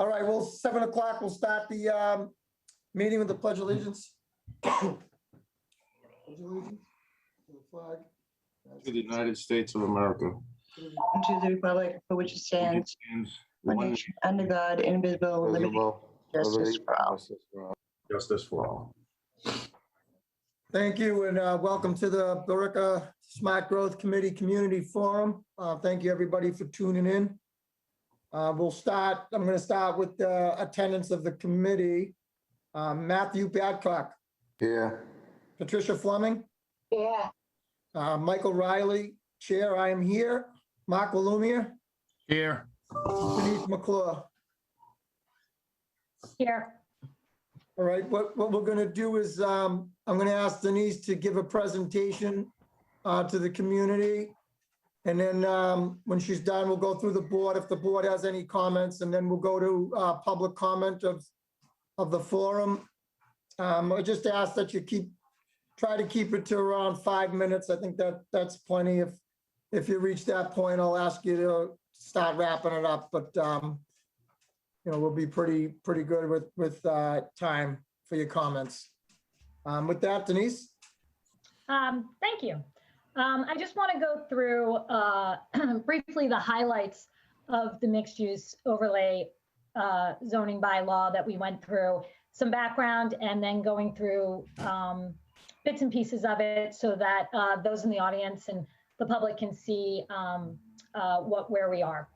All right, well, 7 o'clock, we'll start the meeting with the Pledge of Allegiance. Pledge of Allegiance to the flag. To the United States of America. And to the republic for which it stands, one nation, under God, indivisible, with liberty and justice for all. Justice for all. Thank you, and welcome to the Billerica Smart Growth Committee Community Forum. Thank you, everybody, for tuning in. I'm going to start with the attendance of the committee. Matthew Badcock. Here. Patricia Fleming. Yeah. Michael Riley, Chair, I am here. Mark Wallumier. Here. Denise McClure. Here. All right, what we're going to do is I'm going to ask Denise to give a presentation to the community. And then when she's done, we'll go through the board if the board has any comments, and then we'll go to public comment of the forum. I just ask that you try to keep it to around 5 minutes. I think that's plenty. If you reach that point, I'll ask you to start wrapping it up. But we'll be pretty good with time for your comments. With that, Denise. Thank you. I just want to go through briefly the highlights of the mixed use overlay zoning bylaw that we went through, some background, and then going through bits and pieces of it so that those in the audience and the public can see where we are.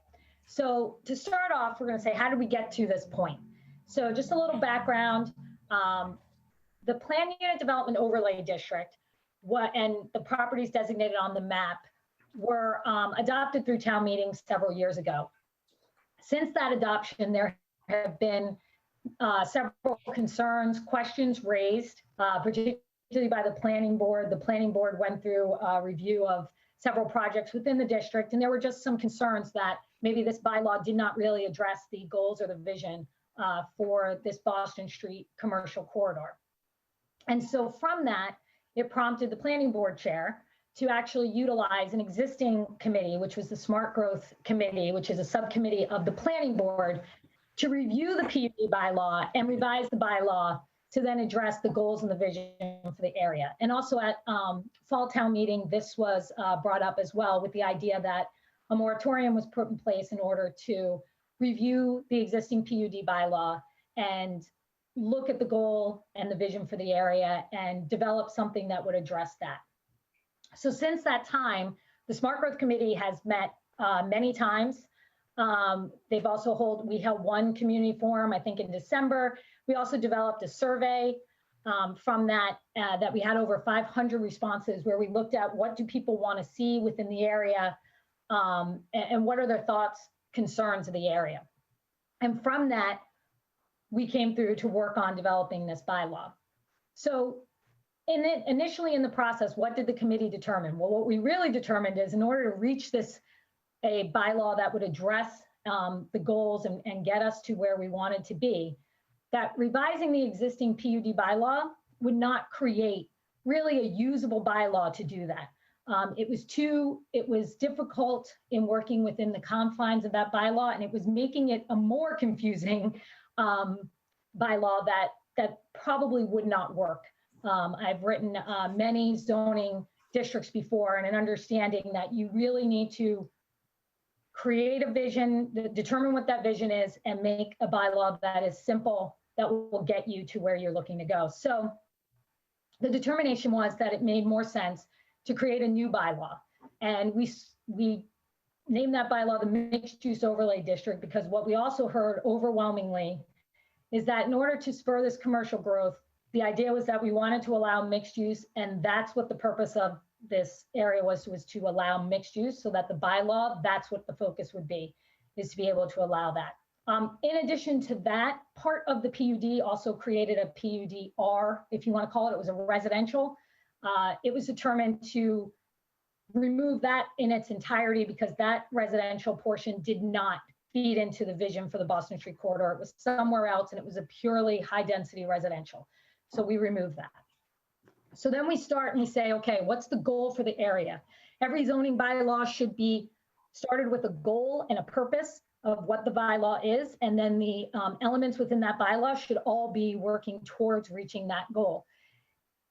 So to start off, we're going to say, how did we get to this point? So just a little background. The Plan Unit Development Overlay District and the properties designated on the map were adopted through town meetings several years ago. Since that adoption, there have been several concerns, questions raised, particularly by the Planning Board. The Planning Board went through a review of several projects within the district, and there were just some concerns that maybe this bylaw did not really address the goals or the vision for this Boston Street commercial corridor. And so from that, it prompted the Planning Board chair to actually utilize an existing committee, which was the Smart Growth Committee, which is a subcommittee of the Planning Board, to review the PUD bylaw and revise the bylaw to then address the goals and the vision for the area. And also at fall town meeting, this was brought up as well, with the idea that a moratorium was put in place in order to review the existing PUD bylaw and look at the goal and the vision for the area and develop something that would address that. So since that time, the Smart Growth Committee has met many times. We held one community forum, I think in December. We also developed a survey from that we had over 500 responses, where we looked at what do people want to see within the area and what are their thoughts, concerns of the area. And from that, we came through to work on developing this bylaw. So initially in the process, what did the committee determine? Well, what we really determined is, in order to reach a bylaw that would address the goals and get us to where we wanted to be, that revising the existing PUD bylaw would not create really a usable bylaw to do that. It was difficult in working within the confines of that bylaw, and it was making it a more confusing bylaw that probably would not work. I've written many zoning districts before, and an understanding that you really need to create a vision, determine what that vision is, and make a bylaw that is simple, that will get you to where you're looking to go. So the determination was that it made more sense to create a new bylaw. And we named that bylaw the Mixed Use Overlay District, because what we also heard overwhelmingly is that in order to spur this commercial growth, the idea was that we wanted to allow mixed use, and that's what the purpose of this area was to allow mixed use, so that the bylaw, that's what the focus would be, is to be able to allow that. In addition to that, part of the PUD also created a PUD-R, if you want to call it. It was a residential. It was determined to remove that in its entirety because that residential portion did not feed into the vision for the Boston Street corridor. It was somewhere else, and it was a purely high-density residential. So we removed that. So then we start and we say, okay, what's the goal for the area? Every zoning bylaw should be started with a goal and a purpose of what the bylaw is, and then the elements within that bylaw should all be working towards reaching that goal.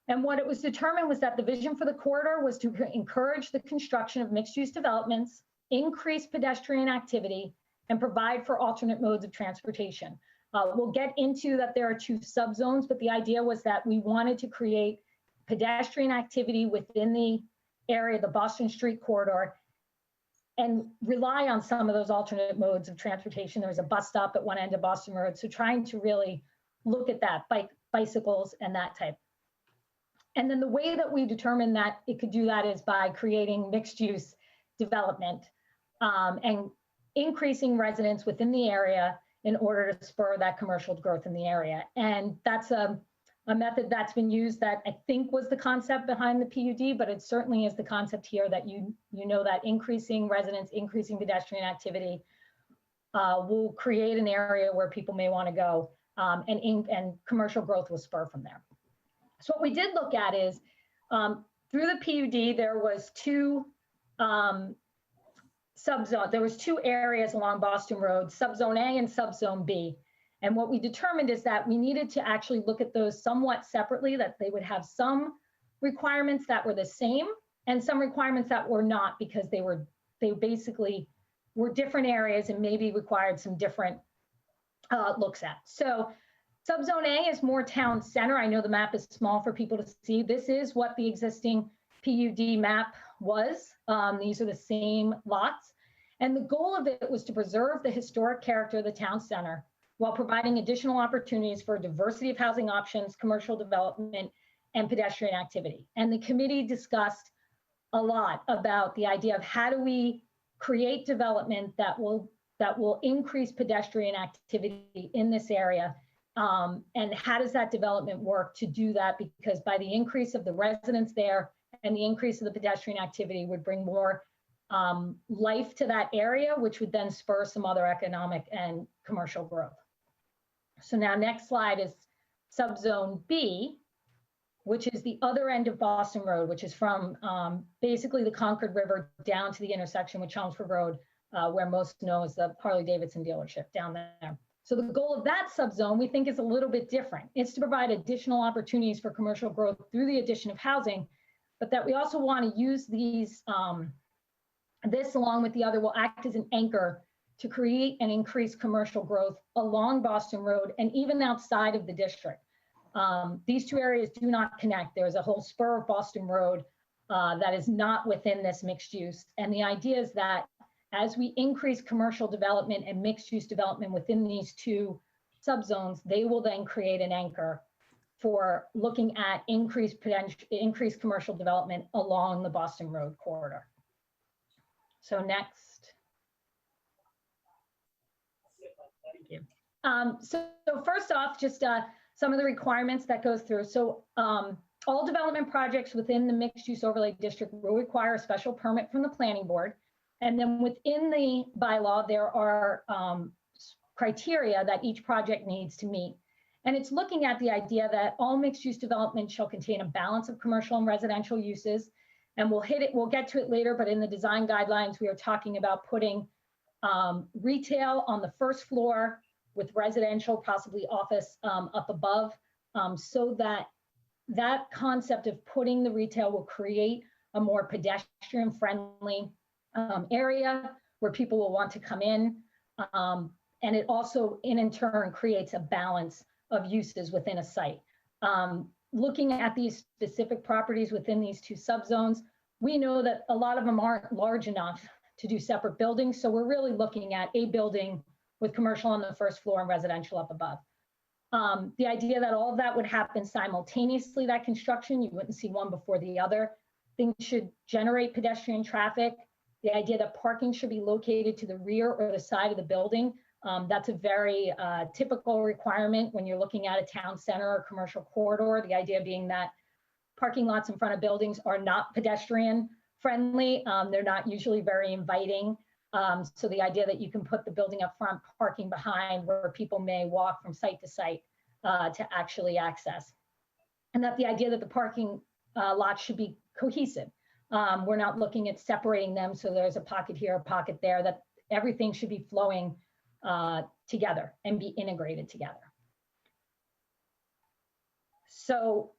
And what it was determined was that the vision for the corridor was to encourage the construction of mixed-use developments, increase pedestrian activity, and provide for alternate modes of transportation. We'll get into that there are 2 subzones, but the idea was that we wanted to create pedestrian activity within the area, the Boston Street corridor, and rely on some of those alternate modes of transportation. There was a bus stop at one end of Boston Road, so trying to really look at that, bicycles and that type. And then the way that we determined that it could do that is by creating mixed use development and increasing residents within the area in order to spur that commercial growth in the area. And that's a method that's been used that I think was the concept behind the PUD, but it certainly is the concept here that you know that increasing residents, increasing pedestrian activity will create an area where people may want to go and commercial growth will spur from there. So what we did look at is through the PUD, there was 2 subzones. There was 2 areas along Boston Road, subzone A and subzone B. And what we determined is that we needed to actually look at those somewhat separately, that they would have some requirements that were the same and some requirements that were not, because they basically were different areas and maybe required some different looks at. So subzone A is more town center. I know the map is small for people to see. This is what the existing PUD map was. These are the same lots. And the goal of it was to preserve the historic character of the town center while providing additional opportunities for a diversity of housing options, commercial development, and pedestrian activity. And the committee discussed a lot about the idea of how do we create development that will increase pedestrian activity in this area. And how does that development work to do that? Because by the increase of the residents there and the increase of the pedestrian activity would bring more life to that area, which would then spur some other economic and commercial growth. So now next slide is subzone B, which is the other end of Boston Road, which is from basically the Concord River down to the intersection with Chelmsford Road, where most know is the Harley-Davidson dealership down there. So the goal of that subzone, we think, is a little bit different. It's to provide additional opportunities for commercial growth through the addition of housing, but that we also want to use these, this along with the other will act as an anchor to create and increase commercial growth along Boston Road and even outside of the district. These 2 areas do not connect. There's a whole spur of Boston Road that is not within this mixed use. And the idea is that as we increase commercial development and mixed use development within these 2 subzones, they will then create an anchor for looking at increased commercial development along the Boston Road corridor. So next. Thank you. So first off, just some of the requirements that goes through. So all development projects within the mixed use overlay district will require a special permit from the planning board. And then within the bylaw, there are criteria that each project needs to meet. And it's looking at the idea that all mixed use development shall contain a balance of commercial and residential uses. And we'll get to it later, but in the design guidelines, we are talking about putting retail on the first floor with residential, possibly office up above, so that that concept of putting the retail will create a more pedestrian friendly area where people will want to come in. And it also in turn creates a balance of uses within a site. Looking at these specific properties within these 2 subzones, we know that a lot of them aren't large enough to do separate buildings. So we're really looking at a building with commercial on the first floor and residential up above. The idea that all of that would happen simultaneously, that construction, you wouldn't see one before the other. Things should generate pedestrian traffic. The idea that parking should be located to the rear or the side of the building. That's a very typical requirement when you're looking at a town center or commercial corridor. The idea being that parking lots in front of buildings are not pedestrian friendly. They're not usually very inviting. So the idea that you can put the building up front, parking behind where people may walk from site to site to actually access. And that the idea that the parking lots should be cohesive. We're not looking at separating them so there's a pocket here, a pocket there, that everything should be flowing together and be integrated together. So,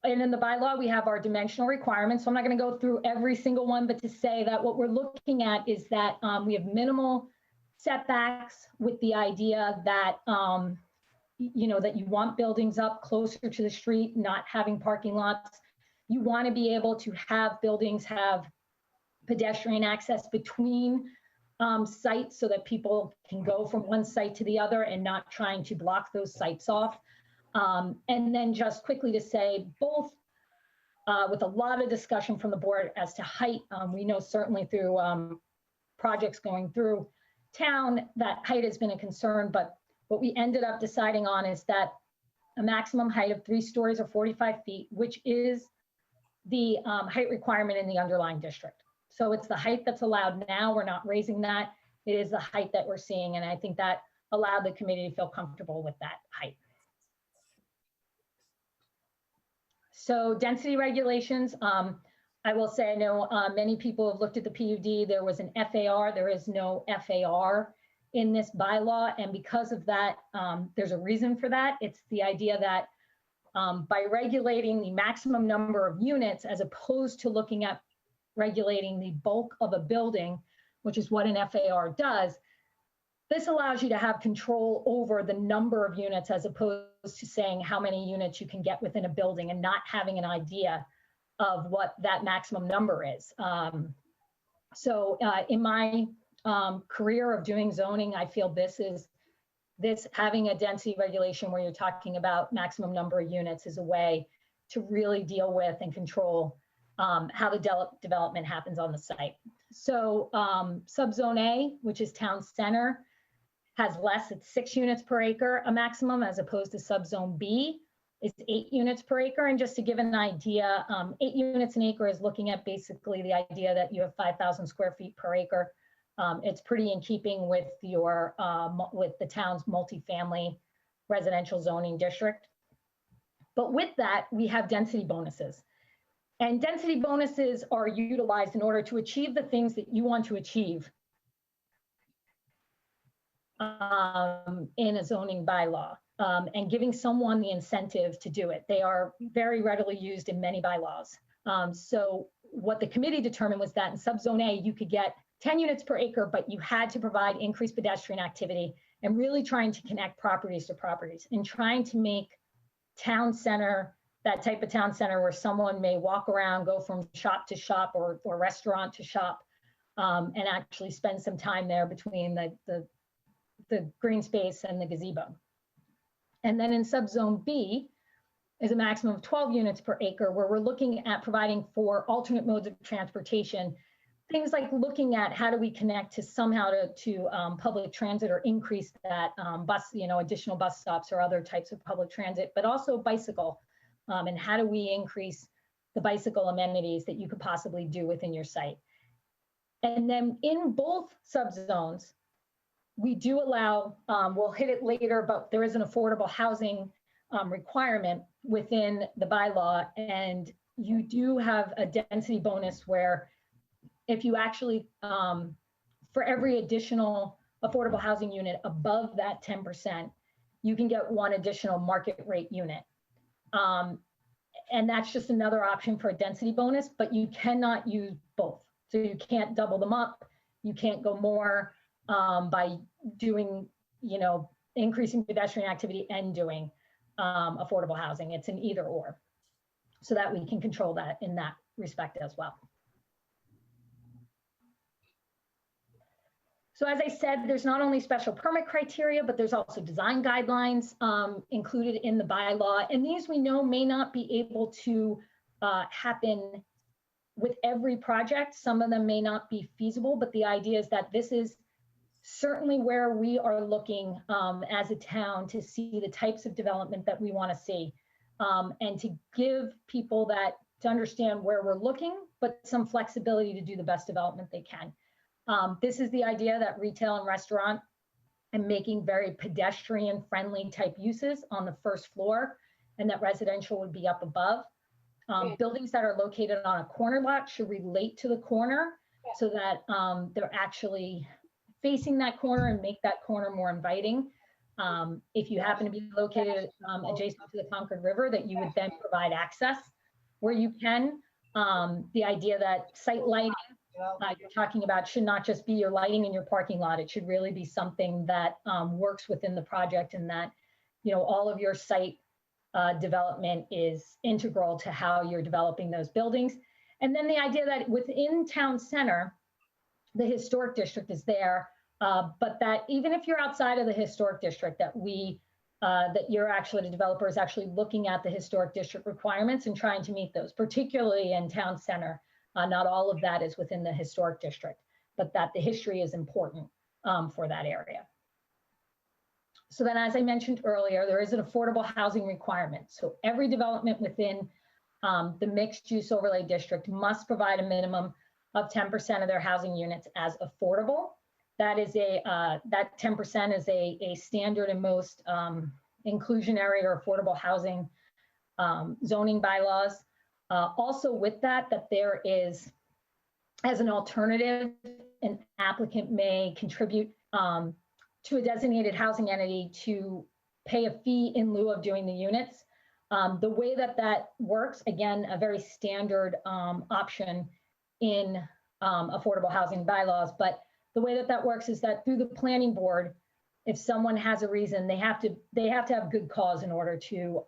and in the bylaw, we have our dimensional requirements. So I'm not going to go through every single one, but to say that what we're looking at is that we have minimal setbacks with the idea that, you know, that you want buildings up closer to the street, not having parking lots. You want to be able to have buildings have pedestrian access between sites so that people can go from one site to the other and not trying to block those sites off. And then just quickly to say both with a lot of discussion from the board as to height, we know certainly through projects going through town that height has been a concern, but what we ended up deciding on is that a maximum height of 3 stories or 45 feet, which is the height requirement in the underlying district. So it's the height that's allowed now. We're not raising that. It is the height that we're seeing. And I think that allowed the committee to feel comfortable with that height. So density regulations, I will say, I know many people have looked at the PUD. There was an FAR. There is no FAR in this bylaw. And because of that, there's a reason for that. It's the idea that by regulating the maximum number of units, as opposed to looking at regulating the bulk of a building, which is what an FAR does, this allows you to have control over the number of units as opposed to saying how many units you can get within a building and not having an idea of what that maximum number is. So in my career of doing zoning, I feel this having a density regulation where you're talking about maximum number of units is a way to really deal with and control how the development happens on the site. So subzone A, which is town center, has less, it's 6 units per acre, a maximum, as opposed to subzone B is 8 units per acre. And just to give an idea, 8 units an acre is looking at basically the idea that you have 5,000 square feet per acre. It's pretty in keeping with your with the town's multifamily residential zoning district. But with that, we have density bonuses. And density bonuses are utilized in order to achieve the things that you want to achieve in a zoning bylaw, and giving someone the incentive to do it. They are very readily used in many bylaws. So what the committee determined was that in subzone A, you could get 10 units per acre, but you had to provide increased pedestrian activity and really trying to connect properties to properties and trying to make town center, that type of town center where someone may walk around, go from shop to shop or restaurant to shop, and actually spend some time there between the green space and the gazebo. And then in subzone B is a maximum of 12 units per acre, where we're looking at providing for alternate modes of transportation, things like looking at how do we connect to somehow to public transit or increase that bus, additional bus stops or other types of public transit, but also bicycle, and how do we increase the bicycle amenities that you could possibly do within your site. And then in both subzones, we do allow, we'll hit it later, but there is an affordable housing requirement within the bylaw. And you do have a density bonus where if you actually, for every additional affordable housing unit above that 10%, you can get 1 additional market rate unit. And that's just another option for a density bonus, but you cannot use both. So you can't double them up. You can't go more by doing, increasing pedestrian activity and doing affordable housing. It's an either or, so that we can control that in that respect as well. So as I said, there's not only special permit criteria, but there's also design guidelines included in the bylaw. And these we know may not be able to happen with every project. Some of them may not be feasible, but the idea is that this is certainly where we are looking as a town to see the types of development that we want to see, and to give people to understand where we're looking, but some flexibility to do the best development they can. This is the idea that retail and restaurant and making very pedestrian friendly type uses on the first floor, and that residential would be up above. Buildings that are located on a corner lot should relate to the corner so that they're actually facing that corner and make that corner more inviting. If you happen to be located adjacent to the Concord River, that you would then provide access where you can. The idea that site lighting you're talking about should not just be your lighting in your parking lot. It should really be something that works within the project, and that, you know, all of your site development is integral to how you're developing those buildings. And then the idea that within town center, the historic district is there, but that even if you're outside of the historic district, that you're actually, the developer is actually looking at the historic district requirements and trying to meet those, particularly in town center. Not all of that is within the historic district, but that the history is important for that area. So then, as I mentioned earlier, there is an affordable housing requirement. So every development within the mixed use overlay district must provide a minimum of 10% of their housing units as affordable. That is that 10% is a standard in most inclusionary or affordable housing zoning bylaws. Also with that there is, as an alternative, an applicant may contribute to a designated housing entity to pay a fee in lieu of doing the units. The way that works, again, a very standard option in affordable housing bylaws, but the way that works is that through the planning board, if someone has a reason, they have to have good cause in order to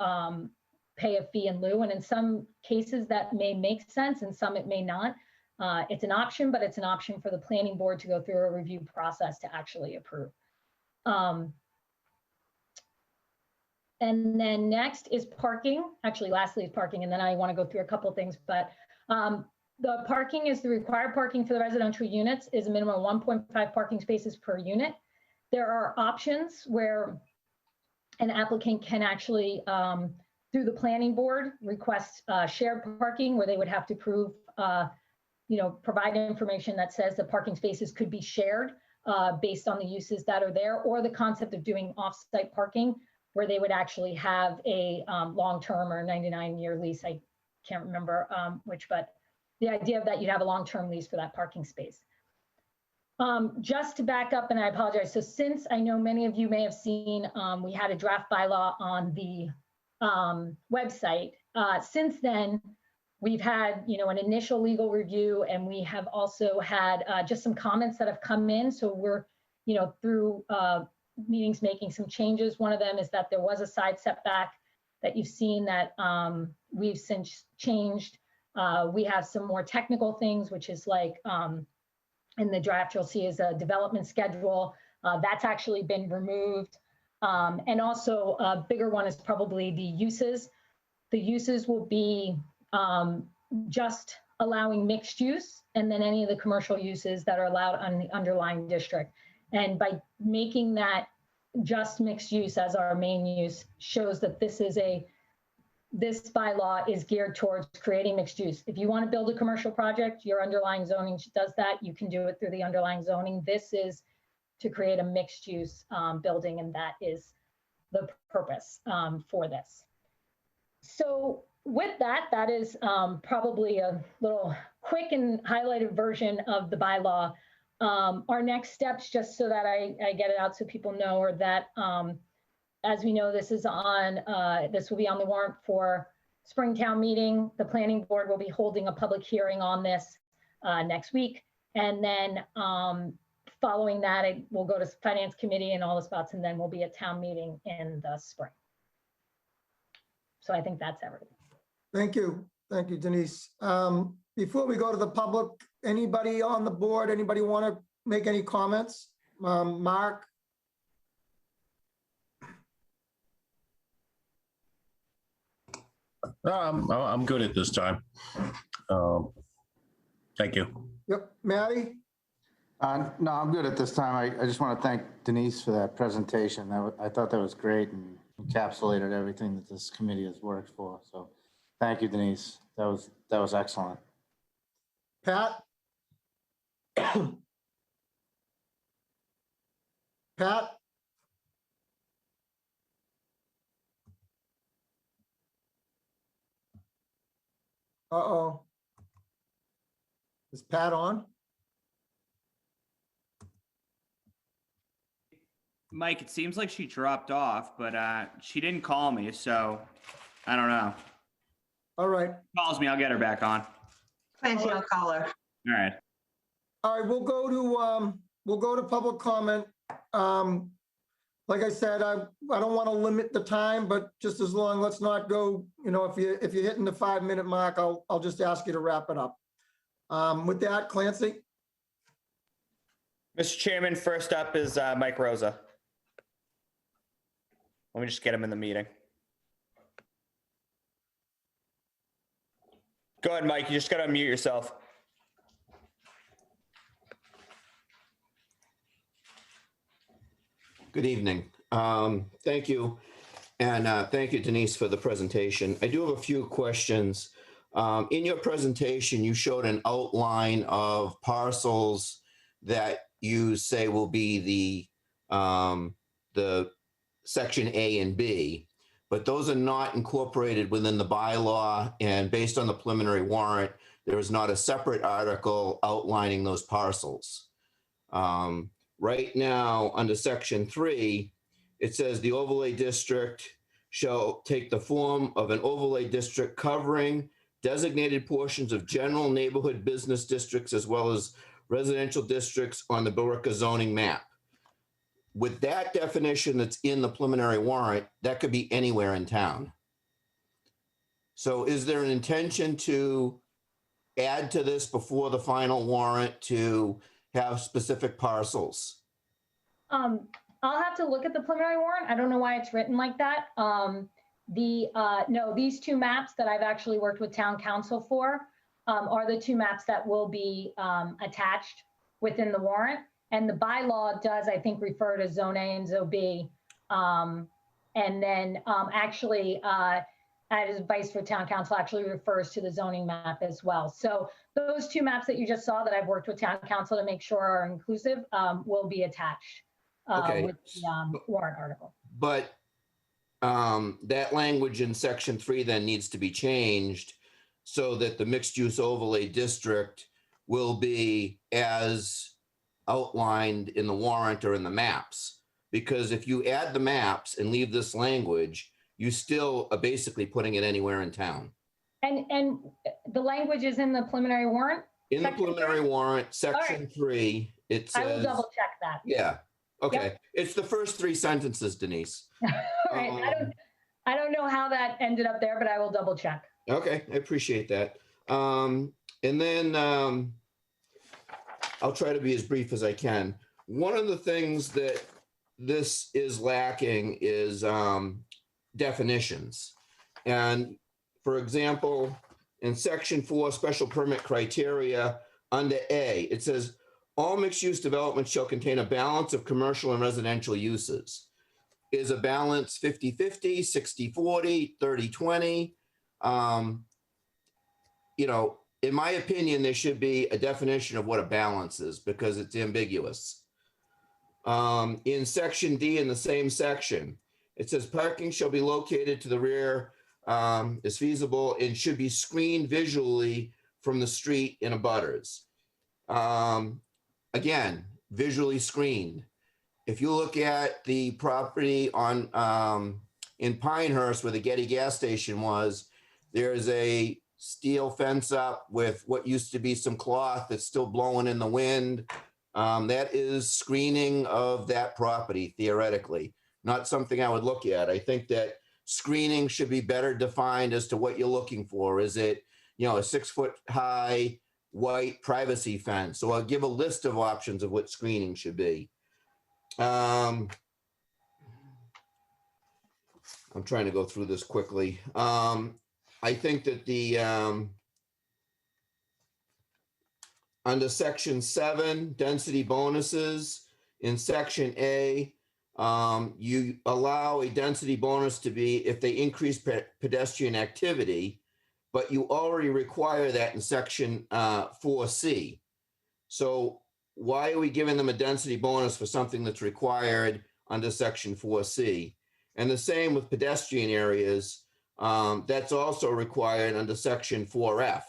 pay a fee in lieu. And in some cases that may make sense, and some it may not. It's an option, but it's an option for the planning board to go through a review process to actually approve. And then next is parking. Actually, lastly is parking, and then I want to go through a couple things, but the parking is the required parking for the residential units is a minimum of 1.5 parking spaces per unit. There are options where an applicant can actually, through the planning board, request shared parking, where they would have to prove, provide information that says the parking spaces could be shared based on the uses that are there, or the concept of doing off-site parking, where they would actually have a long-term or 99-year lease. I can't remember which, but the idea of that you'd have a long-term lease for that parking space. Just to back up, and I apologize. So since I know many of you may have seen, we had a draft bylaw on the website. Since then, we've had, an initial legal review, and we have also had just some comments that have come in. So we're, through meetings making some changes. One of them is that there was a side setback that you've seen that we've since changed. We have some more technical things, which is like in the draft you'll see is a development schedule. That's actually been removed. And also a bigger one is probably the uses. The uses will be just allowing mixed use, and then any of the commercial uses that are allowed on the underlying district. And by making that just mixed use as our main use shows that this bylaw is geared towards creating mixed use. If you want to build a commercial project, your underlying zoning does that. You can do it through the underlying zoning. This is to create a mixed use building, and that is the purpose for this. So with that is probably a little quick and highlighted version of the bylaw. Our next steps, just so that I get it out so people know, are that as we know, this will be on the warrant for Springtown meeting. The planning board will be holding a public hearing on this next week. And then following that, it will go to finance committee and all the spots, and then we'll be at town meeting in the spring. So I think that's everything. Thank you. Thank you, Denise. Before we go to the public, anybody on the board, anybody want to make any comments? Mark? I'm good at this time. Thank you. Yep. Maddie? No, I'm good at this time. I just want to thank Denise for that presentation. I thought that was great and encapsulated everything that this committee has worked for. So thank you, Denise. That was excellent. Pat? Pat? Uh-oh. Is Pat on? Mike, it seems like she dropped off, but she didn't call me, so I don't know. All right. Calls me, I'll get her back on. Clancy, I'll call her. All right. All right, we'll go to public comment. Like I said, I don't want to limit the time, but just as long, let's not go, if you're hitting the 5-minute mark, I'll just ask you to wrap it up. With that, Clancy? Mr. Chairman, first up is Mike Rosa. Let me just get him in the meeting. Go ahead, Mike. You just got to unmute yourself. Good evening. Thank you. And thank you, Denise, for the presentation. I do have a few questions. In your presentation, you showed an outline of parcels that you say will be the section A and B, but those are not incorporated within the bylaw, and based on the preliminary warrant, there is not a separate article outlining those parcels. Right now, under section 3, it says the overlay district shall take the form of an overlay district covering designated portions of general neighborhood business districts as well as residential districts on the Billerica zoning map. With that definition that's in the preliminary warrant, that could be anywhere in town. So is there an intention to add to this before the final warrant to have specific parcels? I'll have to look at the preliminary warrant. I don't know why it's written like that. No, these two maps that I've actually worked with town council for are the two maps that will be attached within the warrant. And the bylaw does, I think, refer to Zone A and Zone B. And then actually, as advice for town council actually refers to the zoning map as well. So those two maps that you just saw that I've worked with town council to make sure are inclusive will be attached with the warrant article. But that language in section 3 then needs to be changed so that the mixed use overlay district will be as outlined in the warrant or in the maps. Because if you add the maps and leave this language, you still are basically putting it anywhere in town. And the language is in the preliminary warrant? In the preliminary warrant, section right. 3, it says. I will double check that. Yeah. Okay. Yep. It's the first 3 sentences, Denise. All right. I don't know how that ended up there, but I will double check. Okay, I appreciate that. And then I'll try to be as brief as I can. One of the things that this is lacking is definitions. And for example, in section 4, special permit criteria, under A, it says, all mixed-use developments shall contain a balance of commercial and residential uses. Is a balance 50-50, 60-40, 30-20? In my opinion, there should be a definition of what a balance is because it's ambiguous. In section D, in the same section, it says parking shall be located to the rear as feasible and should be screened visually from the street in abutters. Again, visually screened. If you look at the property on in Pinehurst where the Getty gas station was, there's a steel fence up with what used to be some cloth that's still blowing in the wind. That is screening of that property, theoretically. Not something I would look at. I think that screening should be better defined as to what you're looking for. Is it, a 6-foot high white privacy fence? So I'll give a list of options of what screening should be. I'm trying to go through this quickly. I think that the under section 7, density bonuses, in section A, you allow a density bonus to be if they increase pedestrian activity, but you already require that in section 4C. So why are we giving them a density bonus for something that's required under section 4C? And the same with pedestrian areas. That's also required under section 4F.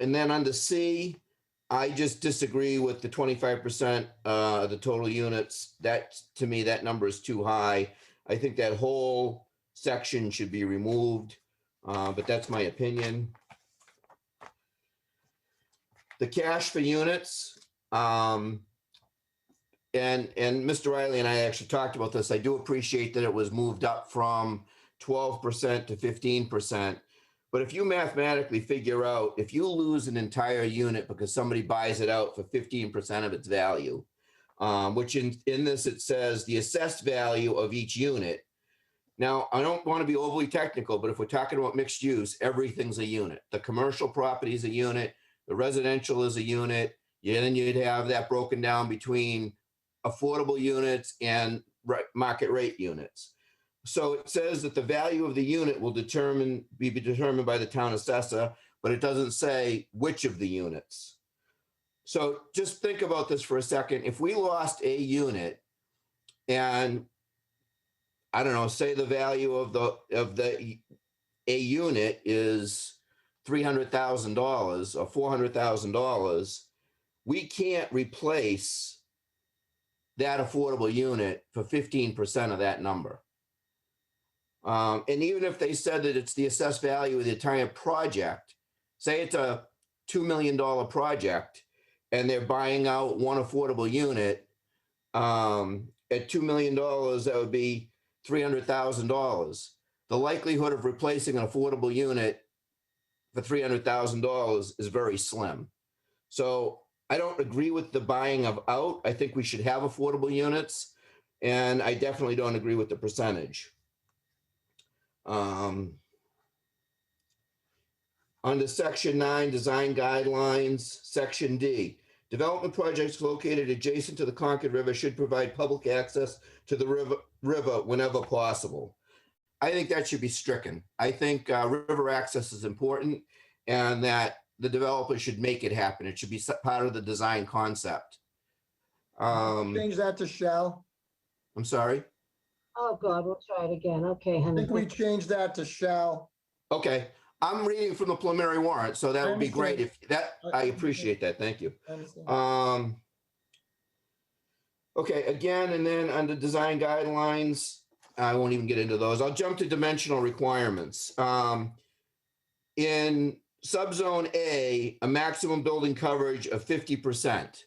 And then under C, I just disagree with the 25%, the total units. That, to me, that number is too high. I think that whole section should be removed, but that's my opinion. The cash for units, and Mr. Riley and I actually talked about this. I do appreciate that it was moved up from 12% to 15%. But if you mathematically figure out, if you lose an entire unit because somebody buys it out for 15% of its value, which in this, it says the assessed value of each unit. Now, I don't want to be overly technical, but if we're talking about mixed use, everything's a unit. The commercial property is a unit. The residential is a unit. Then you'd have that broken down between affordable units and market rate units. So it says that the value of the unit will be determined by the town assessor, but it doesn't say which of the units. So just think about this for a second. If we lost a unit and I don't know, say the value of a unit is $300,000 or $400,000, we can't replace that affordable unit for 15% of that number. And even if they said that it's the assessed value of the entire project, say it's a $2 million project and they're buying out one affordable unit, at $2 million, that would be $300,000. The likelihood of replacing an affordable unit for $300,000 is very slim. So I don't agree with the buying of out. I think we should have affordable units, and I definitely don't agree with the percentage. Under Section 9, Design Guidelines, Section D, development projects located adjacent to the Concord River should provide public access to the river whenever possible. I think that should be stricken. I think river access is important and that the developer should make it happen. It should be part of the design concept. Change that to shall. I'm sorry? Oh, God, we'll try it again. Okay, I honey. think we changed that to shall. Okay, I'm reading from the preliminary warrant, so that I would be great understand. if that, I appreciate that, thank you. I understand. Okay, again, and then under design guidelines, I won't even get into those. I'll jump to dimensional requirements. In subzone A, a maximum building coverage of 50%.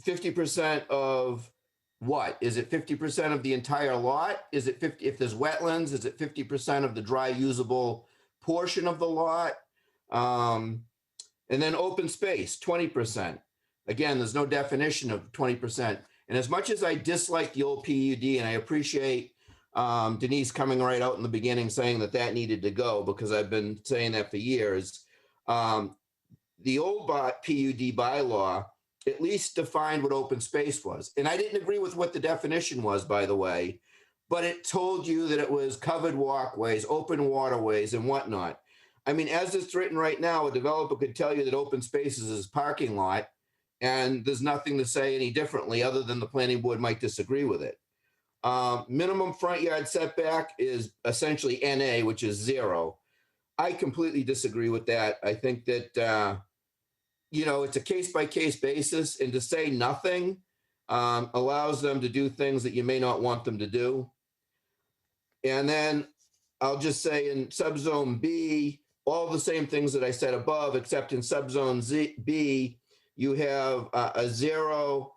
50% of what? Is it 50% of the entire lot? Is it 50, if there's wetlands, is it 50% of the dry usable portion of the lot? And then open space, 20%. Again, there's no definition of 20%. And as much as I dislike the old PUD, and I appreciate Denise coming right out in the beginning saying that that needed to go, because I've been saying that for years, the old PUD bylaw at least defined what open space was. And I didn't agree with what the definition was, by the way, but it told you that it was covered walkways, open waterways, and whatnot. I mean, as it's written right now, a developer could tell you that open spaces is parking lot, and there's nothing to say any differently other than the planning board might disagree with it. Minimum front yard setback is essentially NA, which is 0. I completely disagree with that. I think that, it's a case-by-case basis, and to say nothing allows them to do things that you may not want them to do. And then I'll just say in subzone B, all the same things that I said above, except in subzone B, you have a 0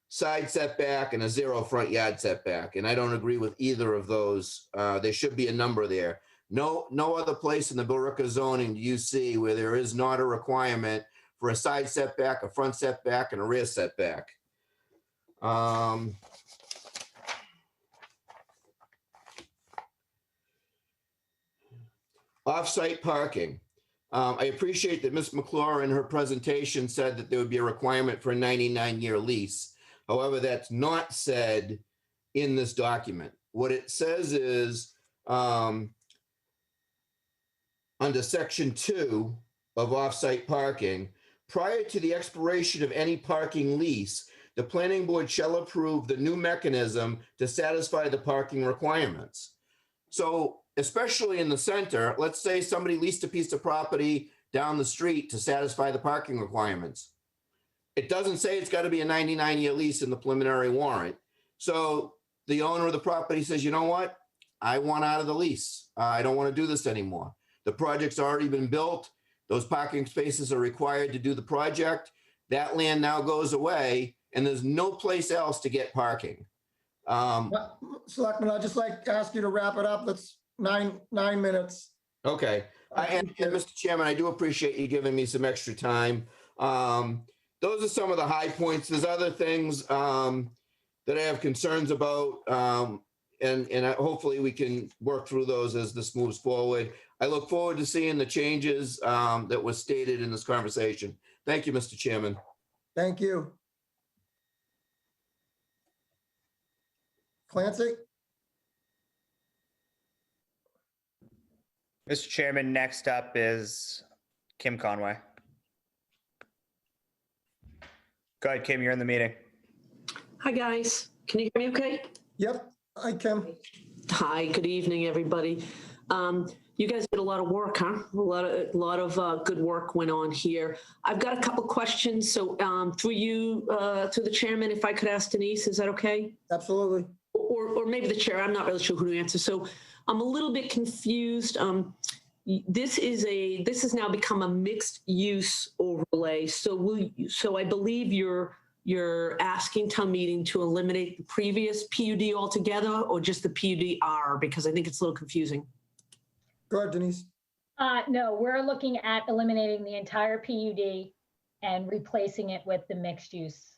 side setback and a 0 front yard setback. And I don't agree with either of those. There should be a number there. No other place in the Billerica zoning do you see where there is not a requirement for a side setback, a front setback, and a rear setback. Off-site parking. I appreciate that Ms. McClure in her presentation said that there would be a requirement for a 99-year lease. However, that's not said in this document. What it says is under section 2 of off-site parking, prior to the expiration of any parking lease, the planning board shall approve the new mechanism to satisfy the parking requirements. So especially in the center, let's say somebody leased a piece of property down the street to satisfy the parking requirements. It doesn't say it's got to be a 99-year lease in the preliminary warrant. So the owner of the property says, you know what? I want out of the lease. I don't want to do this anymore. The project's already been built. Those parking spaces are required to do the project. That land now goes away, and there's no place else to get parking. Selectman, I'd just like to ask you to wrap it up. That's nine minutes. Okay. And Mr. Chairman, I do appreciate you giving me some extra time. Those are some of the high points. There's other things that I have concerns about, and hopefully we can work through those as this moves forward. I look forward to seeing the changes that were stated in this conversation. Thank you, Mr. Chairman. Thank you. Clancy? Mr. Chairman, next up is Kim Conway. Go ahead, Kim, you're in the meeting. Hi, guys. Can you hear me okay? Yep, I can. Hi, good evening, everybody. You guys did a lot of work, huh? A lot of good work went on here. I've got a couple questions. So through you, to the chairman, if I could ask Denise, is that okay? Absolutely. Or maybe the chair, I'm not really sure who to answer. So I'm a little bit confused. This has now become a mixed use overlay. So I believe you're asking town meeting to eliminate the previous PUD altogether, or just the PUD-R, because I think it's a little confusing. Go ahead, Denise. No, we're looking at eliminating the entire PUD and replacing it with the mixed use.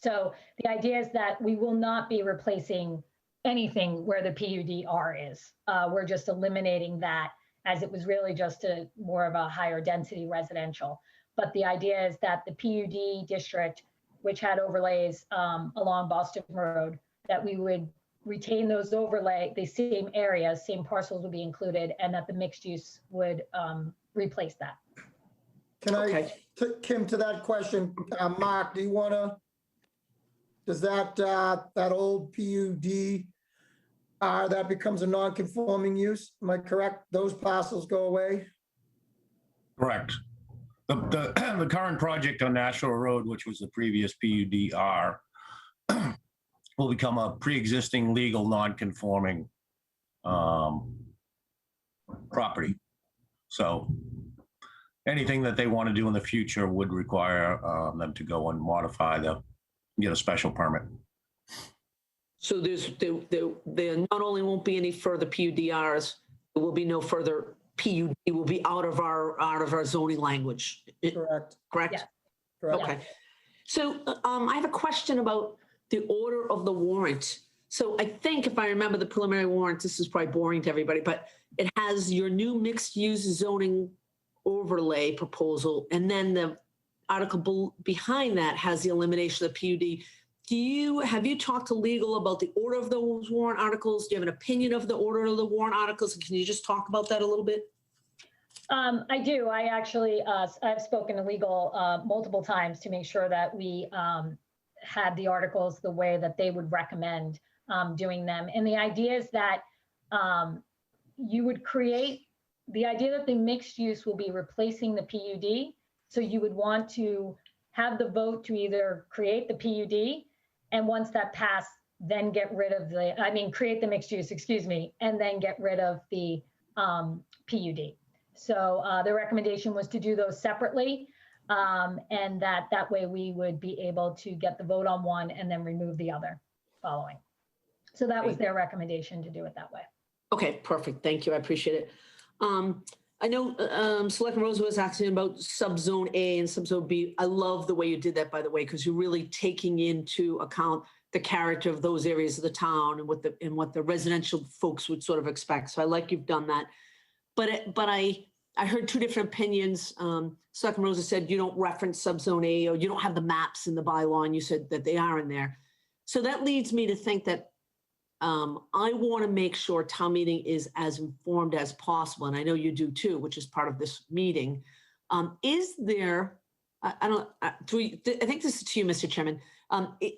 So the idea is that we will not be replacing anything where the PUD-R is. We're just eliminating that, as it was really just more of a higher density residential. But the idea is that the PUD district, which had overlays along Boston Road, that we would retain those overlay, the same areas, same parcels would be included, and that the mixed use would replace that. Can Okay. Kim, to that question, Mark, do you want to, does that old PUD, that becomes a non-conforming use? Am I correct? Those parcels go away? Correct. The current project on National Road, which was the previous PUD-R, will become a pre-existing legal non-conforming property. So anything that they want to do in the future would require them to go and modify get a special permit. So there not only won't be any further PUDRs, there will be no further PUD. Will be out of our zoning language. Correct. Correct. Yeah. Correct. Okay. So I have a question about the order of the warrant. So I think if I remember the preliminary warrant, this is probably boring to everybody, but it has your new mixed use zoning overlay proposal, and then the article behind that has the elimination of the PUD. Have you talked to legal about the order of those warrant articles? Do you have an opinion of the order of the warrant articles? And can you just talk about that a little bit? I do. I actually, I've spoken to legal multiple times to make sure that we had the articles the way that they would recommend doing them. And the idea is that you would create, the idea that the mixed use will be replacing the PUD. So you would want to have the vote to either create the PUD, and once that passed, then get rid of create the mixed use, excuse me, and then get rid of the PUD. So the recommendation was to do those separately, and that way we would be able to get the vote on one and then remove the other following. So that was their recommendation, to do it that way. Okay, perfect. Thank you. I appreciate it. I know Selectman Rosa was asking about subzone A and subzone B. I love the way you did that, by the way, because you're really taking into account the character of those areas of the town and what the residential folks would sort of expect. So I like you've done that. But I heard two different opinions. Selectman Rosa said you don't reference subzone A, or you don't have the maps in the bylaw, and you said that they are in there. So that leads me to think that I want to make sure town meeting is as informed as possible, and I know you do too, which is part of this meeting. Is there, I think this is to you, Mr. Chairman,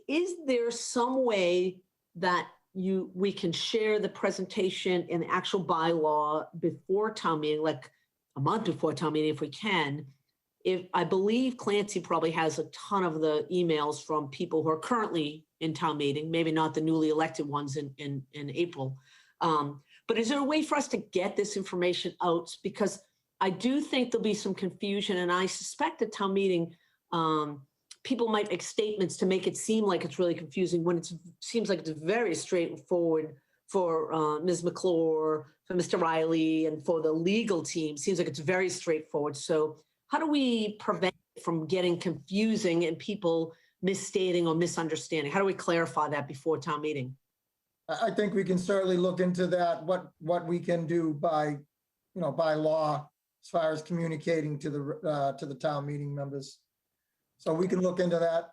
is there some way that we can share the presentation and the actual bylaw before town meeting? Like, a month before town meeting if we can. If I believe Clancy probably has a ton of the emails from people who are currently in town meeting, maybe not the newly elected ones in April. But is there a way for us to get this information out? Because I do think there'll be some confusion, and I suspect at town meeting, people might make statements to make it seem like it's really confusing when it seems like it's very straightforward for Ms. McClure, for Mr. Riley, and for the legal team. Seems like it's very straightforward. So how do we prevent it from getting confusing and people misstating or misunderstanding? How do we clarify that before town meeting? I think we can certainly look into that, what we can do by, by law, as far as communicating to the town meeting members. So we can look into that.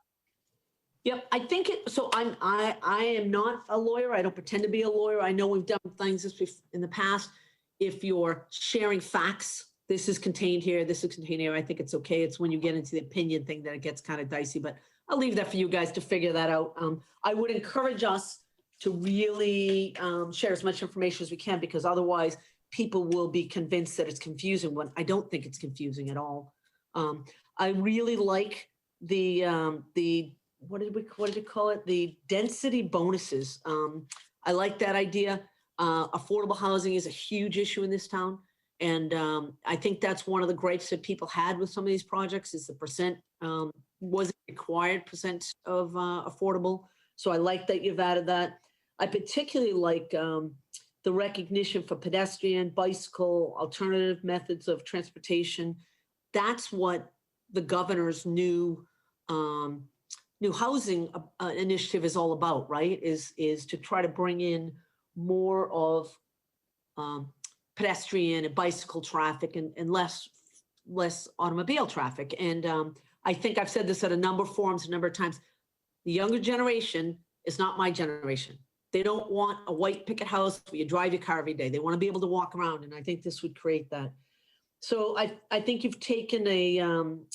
Yep, I think it, so I am not a lawyer. I don't pretend to be a lawyer. I know we've done things in the past. If you're sharing facts, this is contained here, this is contained here, I think it's okay. It's when you get into the opinion thing that it gets kind of dicey, but I'll leave that for you guys to figure that out. I would encourage us to really share as much information as we can, because otherwise people will be convinced that it's confusing when I don't think it's confusing at all. I really like the what did you call it? The density bonuses. I like that idea. Affordable housing is a huge issue in this town. And I think that's one of the gripes that people had with some of these projects is the percent, wasn't required percent of affordable. So I like that you've added that. I particularly like the recognition for pedestrian, bicycle, alternative methods of transportation. That's what the governor's new housing initiative is all about, right? Is to try to bring in more of pedestrian and bicycle traffic and less automobile traffic. And I think I've said this at a number of forums, a number of times. The younger generation is not my generation. They don't want a white picket house where you drive your car every day. They want to be able to walk around, and I think this would create that. So I think you've taken a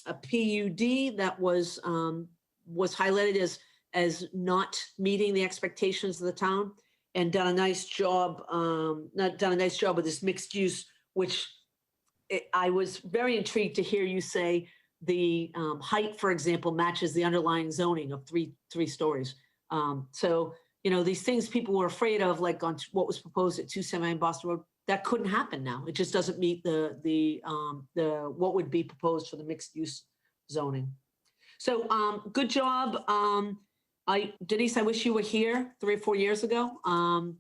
PUD that was highlighted as not meeting the expectations of the town, and done a nice job, with this mixed use, which I was very intrigued to hear you say the height, for example, matches the underlying zoning of three stories. So, these things people were afraid of, like on what was proposed at 279 Boston Road, that couldn't happen now. It just doesn't meet the what would be proposed for the mixed use zoning. So good job. Denise, I wish you were here 3 or 4 years ago,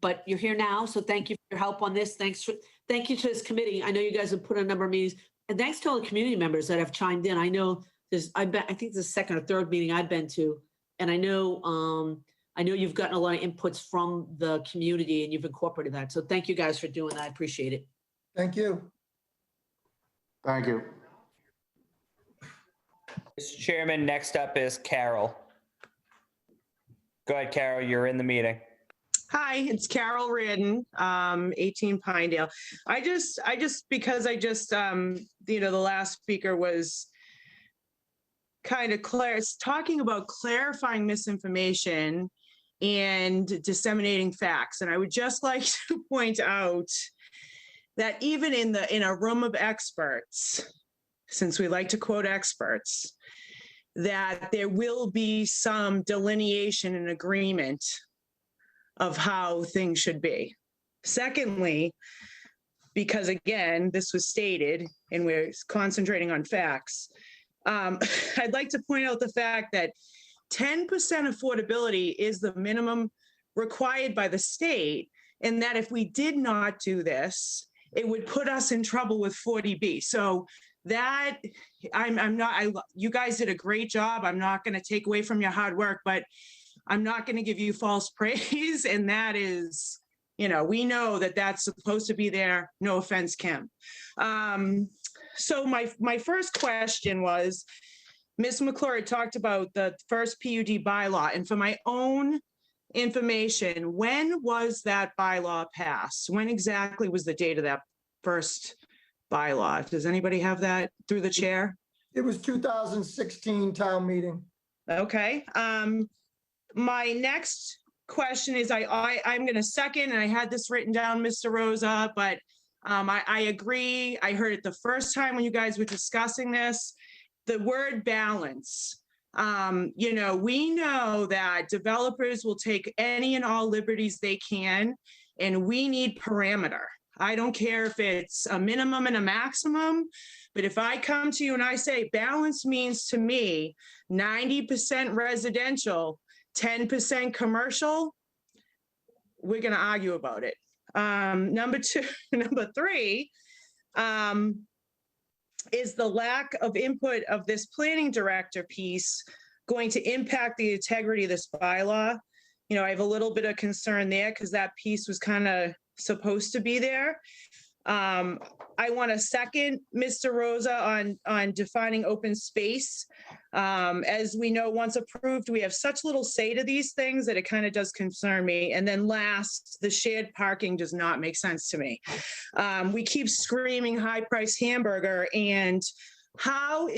but you're here now. So thank you for your help on this. Thank you to this committee. I know you guys have put a number of meetings, and thanks to all the community members that have chimed in. I know I think this is the second or third meeting I've been to, and I know you've gotten a lot of inputs from the community and you've incorporated that. So thank you guys for doing that. I appreciate it. Thank you. Thank you. Mr. Chairman, next up is Carol. Go ahead, Carol, you're in the meeting. Hi, it's Carol Reardon, 18 Pinedale. Because the last speaker was kind of talking about clarifying misinformation and disseminating facts. And I would just like to point out that even in a room of experts, since we like to quote experts, that there will be some delineation and agreement of how things should be. Secondly, because again, this was stated and we're concentrating on facts, I'd like to point out the fact that 10% affordability is the minimum required by the state, and that if we did not do this, it would put us in trouble with 40B. So that you guys did a great job. I'm not going to take away from your hard work, but I'm not going to give you false praise. And that is, we know that that's supposed to be there. No offense, Kim. So my first question was, Ms. McClure talked about the first PUD bylaw. And for my own information, when was that bylaw passed? When exactly was the date of that first bylaw? Does anybody have that through the chair? It was 2016 town meeting. Okay. My next question is, I'm going to second, and I had this written down, Mr. Rosa, but I agree. I heard it the first time when you guys were discussing this, the word balance. We know that developers will take any and all liberties they can, and we need parameter. I don't care if it's a minimum and a maximum, but if I come to you and I say balance means to me 90% residential, 10% commercial, we're going to argue about it. Number three, is the lack of input of this planning director piece going to impact the integrity of this bylaw? I have a little bit of concern there because that piece was kind of supposed to be there. I want to second Mr. Rosa on defining open space. As we know, once approved, we have such little say to these things that it kind of does concern me. And then last, the shared parking does not make sense to me. We keep screaming high price hamburger, and how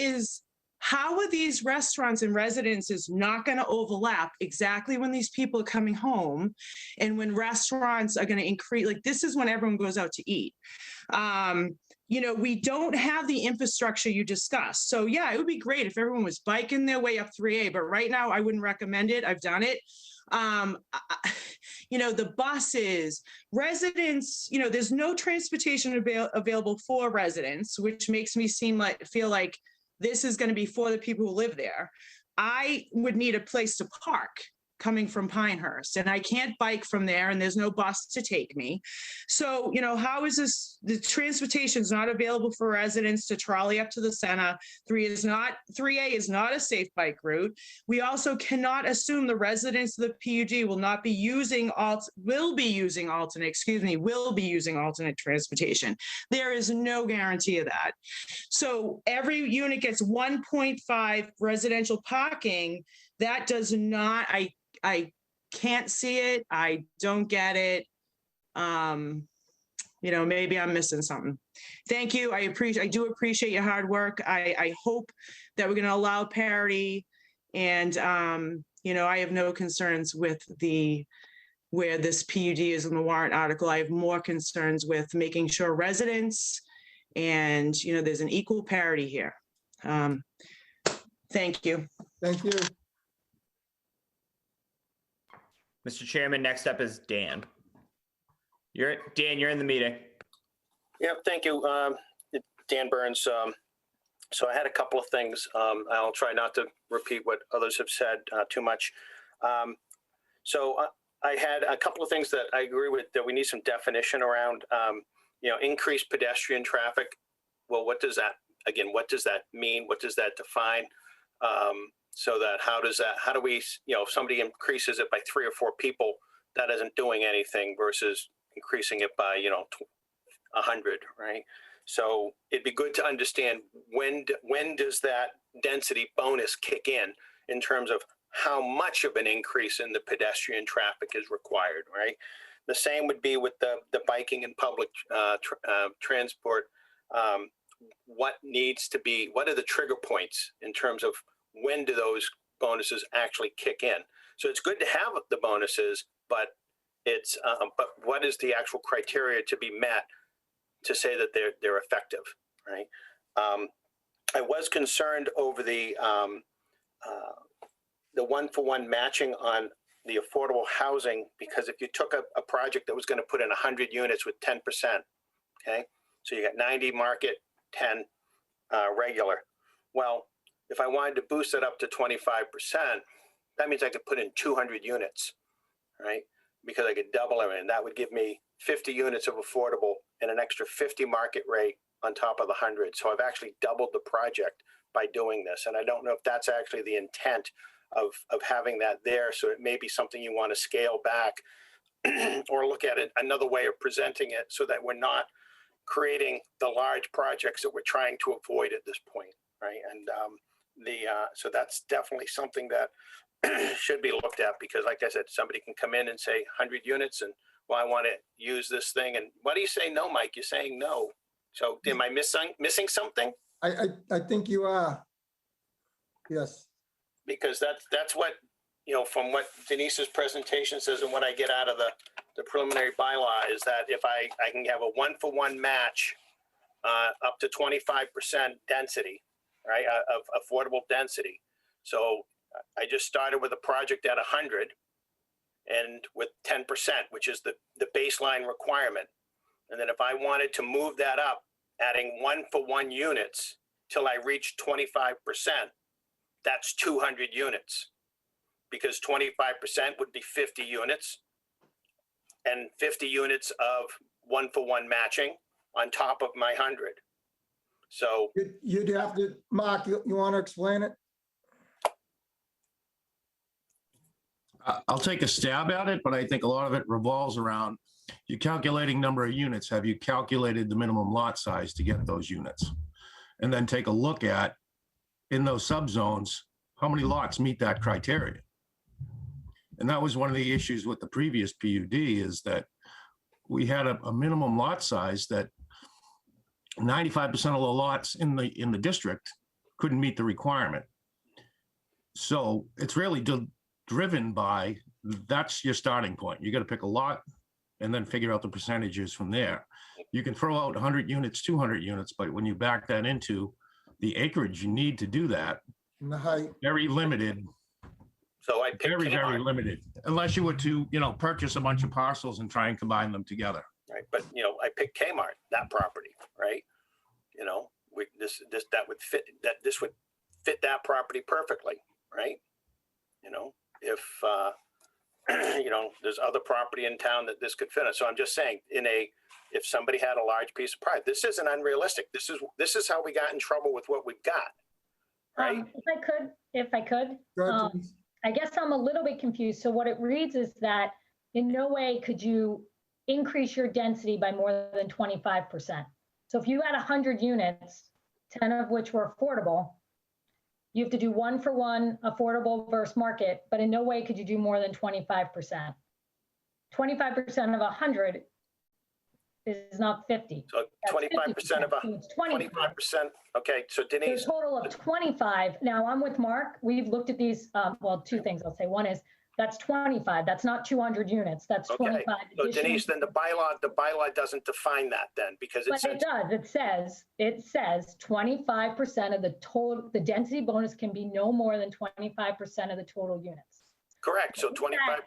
are these restaurants and residences not going to overlap exactly when these people are coming home and when restaurants are going to increase? Like, this is when everyone goes out to eat. We don't have the infrastructure you discussed. So yeah, it would be great if everyone was biking their way up 3A, but right now I wouldn't recommend it. I've done it. The buses, residents, there's no transportation available for residents, which makes me feel like this is going to be for the people who live there. I would need a place to park coming from Pinehurst, and I can't bike from there, and there's no bus to take me. So, how is this? The transportation is not available for residents to trolley up to the center. 3A is not a safe bike route. We also cannot assume the residents of the PUD will be using alternate transportation. There is no guarantee of that. So every unit gets 1.5 residential parking. That does not, I can't see it. I don't get it. Maybe I'm missing something. Thank you. I do appreciate your hard work. I hope that we're going to allow parity, and I have no concerns with where this PUD is in the warrant article. I have more concerns with making sure residents and there's an equal parity here. Thank you. Thank you. Mr. Chairman, next up is Dan. You're in the meeting. Yep, thank you. Dan Burns. So I had a couple of things. I'll try not to repeat what others have said too much. So I had a couple of things that I agree with, that we need some definition around, increased pedestrian traffic. Well, what does that mean? What does that define? So that how do we, if somebody increases it by 3 or 4 people, that isn't doing anything versus increasing it by, 100, right? So it'd be good to understand when does that density bonus kick in terms of how much of an increase in the pedestrian traffic is required, right? The same would be with the biking and public transport. What are the trigger points in terms of when do those bonuses actually kick in? So it's good to have the bonuses, but but what is the actual criteria to be met to say that they're effective, right? I was concerned over the 1-for-1 matching on the affordable housing, because if you took a project that was going to put in 100 units with 10%, okay, so you got 90 market, 10 regular. Well, if I wanted to boost it up to 25%, that means I could put in 200 units, right? Because I could double it, and that would give me 50 units of affordable and an extra 50 market rate on top of the 100. So I've actually doubled the project by doing this. And I don't know if that's actually the intent of having that there. So it may be something you want to scale back or look at it another way of presenting it, so that we're not creating the large projects that we're trying to avoid at this point, right? And so that's definitely something that should be looked at, because like I said, somebody can come in and say 100 units and, well, I want to use this thing. And why do you say no, Mike? You're saying no. So am I missing something? I think you are. Yes. Because that's what, from what Denise's presentation says and what I get out of the preliminary bylaw is that if I can have a 1-for-1 match up to 25% density, right, of affordable density. So I just started with a project at 100 and with 10%, which is the baseline requirement. And then if I wanted to move that up, adding 1-for-1 units till I reach 25%, that's 200 units. Because 25% would be 50 units and 50 units of 1-for-1 matching on top of my 100. So You'd have to, Mark, you want to explain it? I'll take a stab at it, but I think a lot of it revolves around you're calculating number of units. Have you calculated the minimum lot size to get those units? And then take a look at, in those subzones, how many lots meet that criteria? And that was one of the issues with the previous PUD, is that we had a minimum lot size that 95% of the lots in the district couldn't meet the requirement. So it's really driven by, that's your starting point. You got to pick a lot and then figure out the percentages from there. You can throw out 100 units, 200 units, but when you back that into the acreage you need to do that, And the height. very limited. So I picked Very, very Kmart, limited, unless you were to, purchase a bunch of parcels and try and combine them together. right? But I picked Kmart, that property, right? That would fit, this would fit that property perfectly, right? If there's other property in town that this could fit in. So I'm just saying, if somebody had a large piece of property, this isn't unrealistic. This is how we got in trouble with what we've got, right? If I could, Go ahead, Denise. I guess I'm a little bit confused. So what it reads is that in no way could you increase your density by more than 25%. So if you had 100 units, 10 of which were affordable, you have to do 1-for-1 affordable versus market, but in no way could you do more than 25%. 25% of 100 is not 50. So 25% of So it's 25. 25%. Okay, so So Denise, a total of 25. Now I'm with Mark. We've looked at these, well, two things I'll say. One is that's 25. That's not 200 units. That's okay. 25. So additional- Denise, then the bylaw doesn't define that then, because it But says, it says 25% of the total, the density bonus can be no more than 25% of the total units. correct, so 25,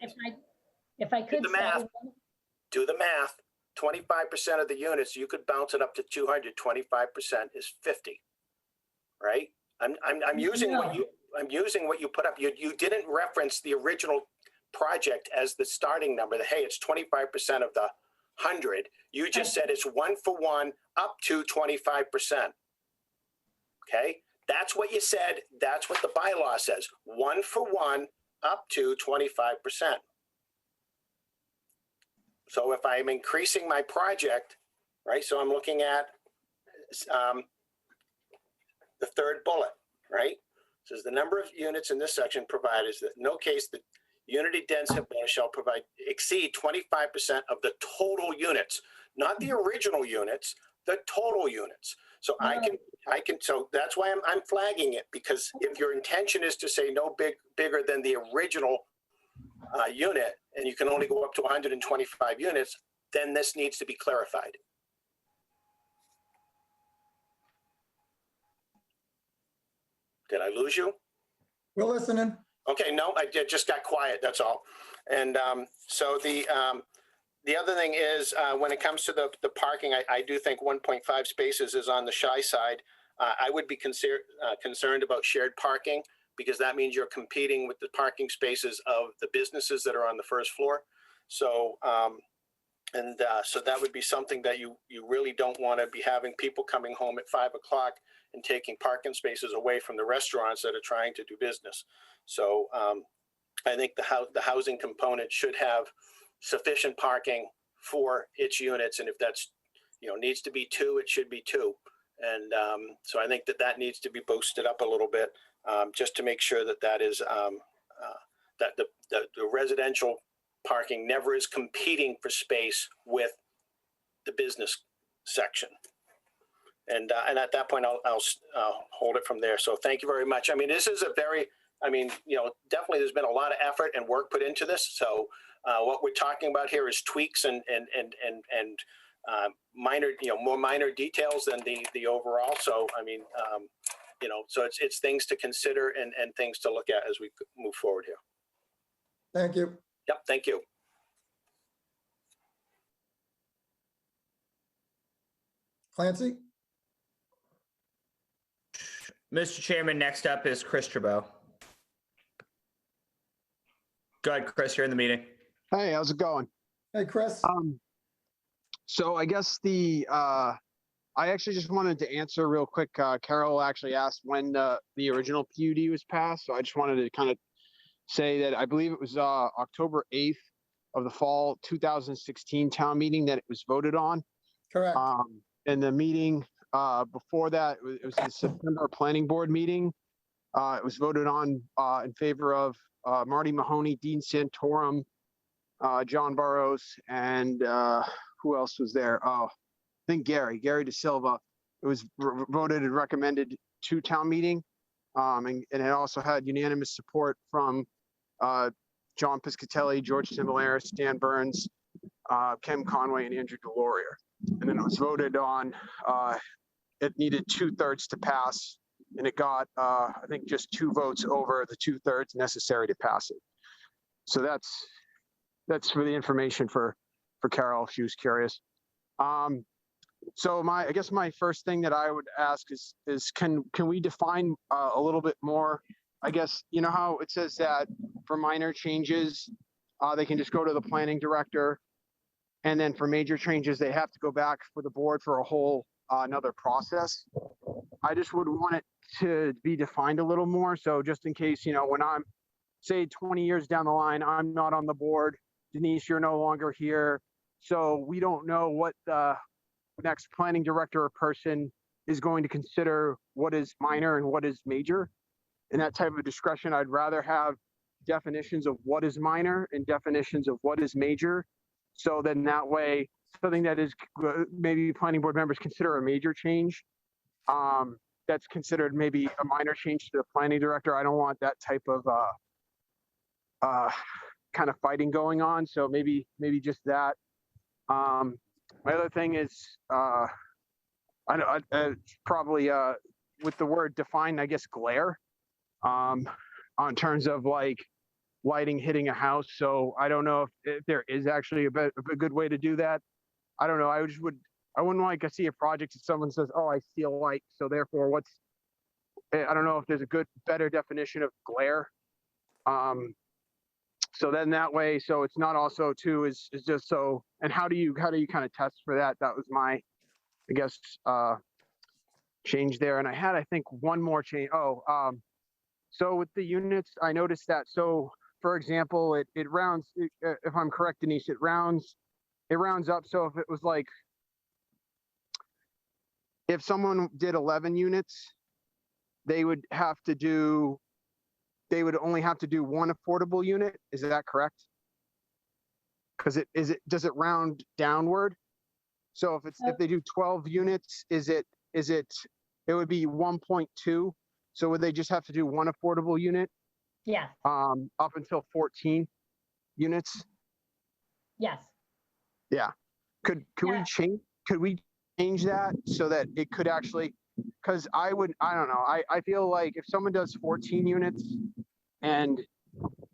If I could the math. say, do the math, 25% of the units, you could bounce it up to 200, 25% is 50, right? I'm using what you put up. You didn't reference the original project as the starting number, hey, it's 25% of the 100. You just said it's 1-for-1 up to 25%. Okay, that's what you said. That's what the bylaw says, 1-for-1 up to 25%. So if I'm increasing my project, right, so I'm looking at the third bullet, right? It says the number of units in this section provided is that in no case the unity density bonus shall exceed 25% of the total units, not the original units, the total units. So I can, so that's why I'm flagging it, because if your intention is to say no bigger than the original unit, and you can only go up to 125 units, then this needs to be clarified. Did I lose you? We're listening. Okay, no, I just got quiet, that's all. And so the other thing is, when it comes to the parking, I do think 1.5 spaces is on the shy side. I would be concerned about shared parking, because that means you're competing with the parking spaces of the businesses that are on the first floor. So, so that would be something that you really don't want to be having people coming home at 5 o'clock and taking parking spaces away from the restaurants that are trying to do business. So I think the housing component should have sufficient parking for its units. And if that's, needs to be 2, it should be 2. And so I think that needs to be boosted up a little bit. Just to make sure that is that the residential parking never is competing for space with the business section. And at that point, I'll hold it from there. So thank you very much. I mean, this is definitely there's been a lot of effort and work put into this. So What we're talking about here is tweaks and minor, more minor details than the overall. So, I mean, so it's things to consider and things to look at as we move forward here. Thank you. Yep, thank you. Clancy? Mr. Chairman, next up is Chris Trebot. Go ahead, Chris, you're in the meeting. Hey, how's it going? Hey, Chris. So I guess I actually just wanted to answer real quick. Carol actually asked when the original PUD was passed. So I just wanted to kind of say that I believe it was October 8th of the fall 2016 town meeting that it was voted on. Correct. And the meeting before that, it was the September Planning Board meeting. It was voted on in favor of Marty Mahoney, Dean Santorum, John Burrows, and who else was there? Oh, I think Gary De Silva. It was voted and recommended to town meeting. And it also had unanimous support from John Piscatelli, George Simularis, Dan Burns, Ken Conway, and Andrew Delorier. And then it was voted on, it needed 2/3 to pass, and it got, I think, just 2 votes over the 2/3 necessary to pass it. So that's for the information for Carol, if she was curious. So I guess my first thing that I would ask is can we define a little bit more? I guess, you know how it says that for minor changes, they can just go to the planning director. And then for major changes, they have to go back for the board for a whole another process. I just would want it to be defined a little more. So just in case, when I'm, say, 20 years down the line, I'm not on the board. Denise, you're no longer here. So we don't know what the next planning director or person is going to consider what is minor and what is major. In that type of discretion, I'd rather have definitions of what is minor and definitions of what is major. So then that way, something that is maybe planning board members consider a major change, that's considered maybe a minor change to the planning director. I don't want that type of kind of fighting going on. So maybe just that. My other thing is, I probably with the word define, I guess, glare, on terms of like lighting hitting a house. So I don't know if there is actually a good way to do that. I don't know. I wouldn't like to see a project that someone says, oh, I see a light, so therefore I don't know if there's a better definition of glare. So then that way, so it's not also too is just so, and how do you kind of test for that? That was my, I guess, change there. And I had, I think, one more change. So with the units, I noticed that. So for example, it rounds, if I'm correct, Denise, it rounds up. So if it was like, if someone did 11 units, they would only have to do 1 affordable unit. Is that correct? Because does it round downward? So if they do 12 units, it would be 1.2. So would they just have to do 1 affordable unit? Yeah. Up until 14 units? Yes. Yeah. Could we change that so that it could actually, because I don't know. I feel like if someone does 14 units and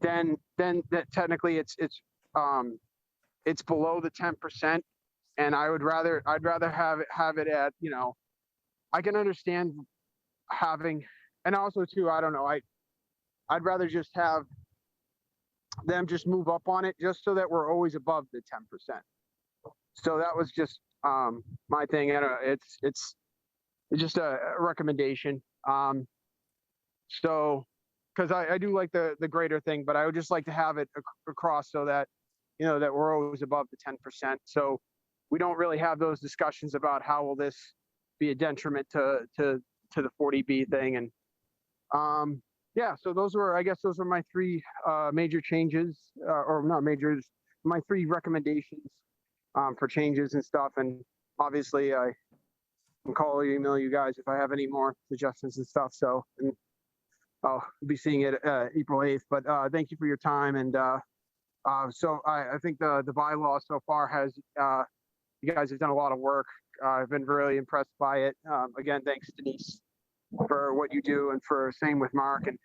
then that technically it's below the 10%, and I'd rather have it at, I can understand having, and also too, I don't know, I'd rather just have them just move up on it just so that we're always above the 10%. So that was just my thing. I don't know, it's just a recommendation. So, because I do like the greater thing, but I would just like to have it across so that, that we're always above the 10%. So we don't really have those discussions about how will this be a detriment to the 40B thing. And yeah, so those were my 3 major changes, or not majors, my 3 recommendations for changes and stuff. And obviously I can call or email you guys if I have any more suggestions and stuff. So, and I'll be seeing it April 8th, but thank you for your time, and So I think the bylaw so far has, you guys have done a lot of work. I've been really impressed by it. Again, thanks Denise for what you do, and for same with Mark and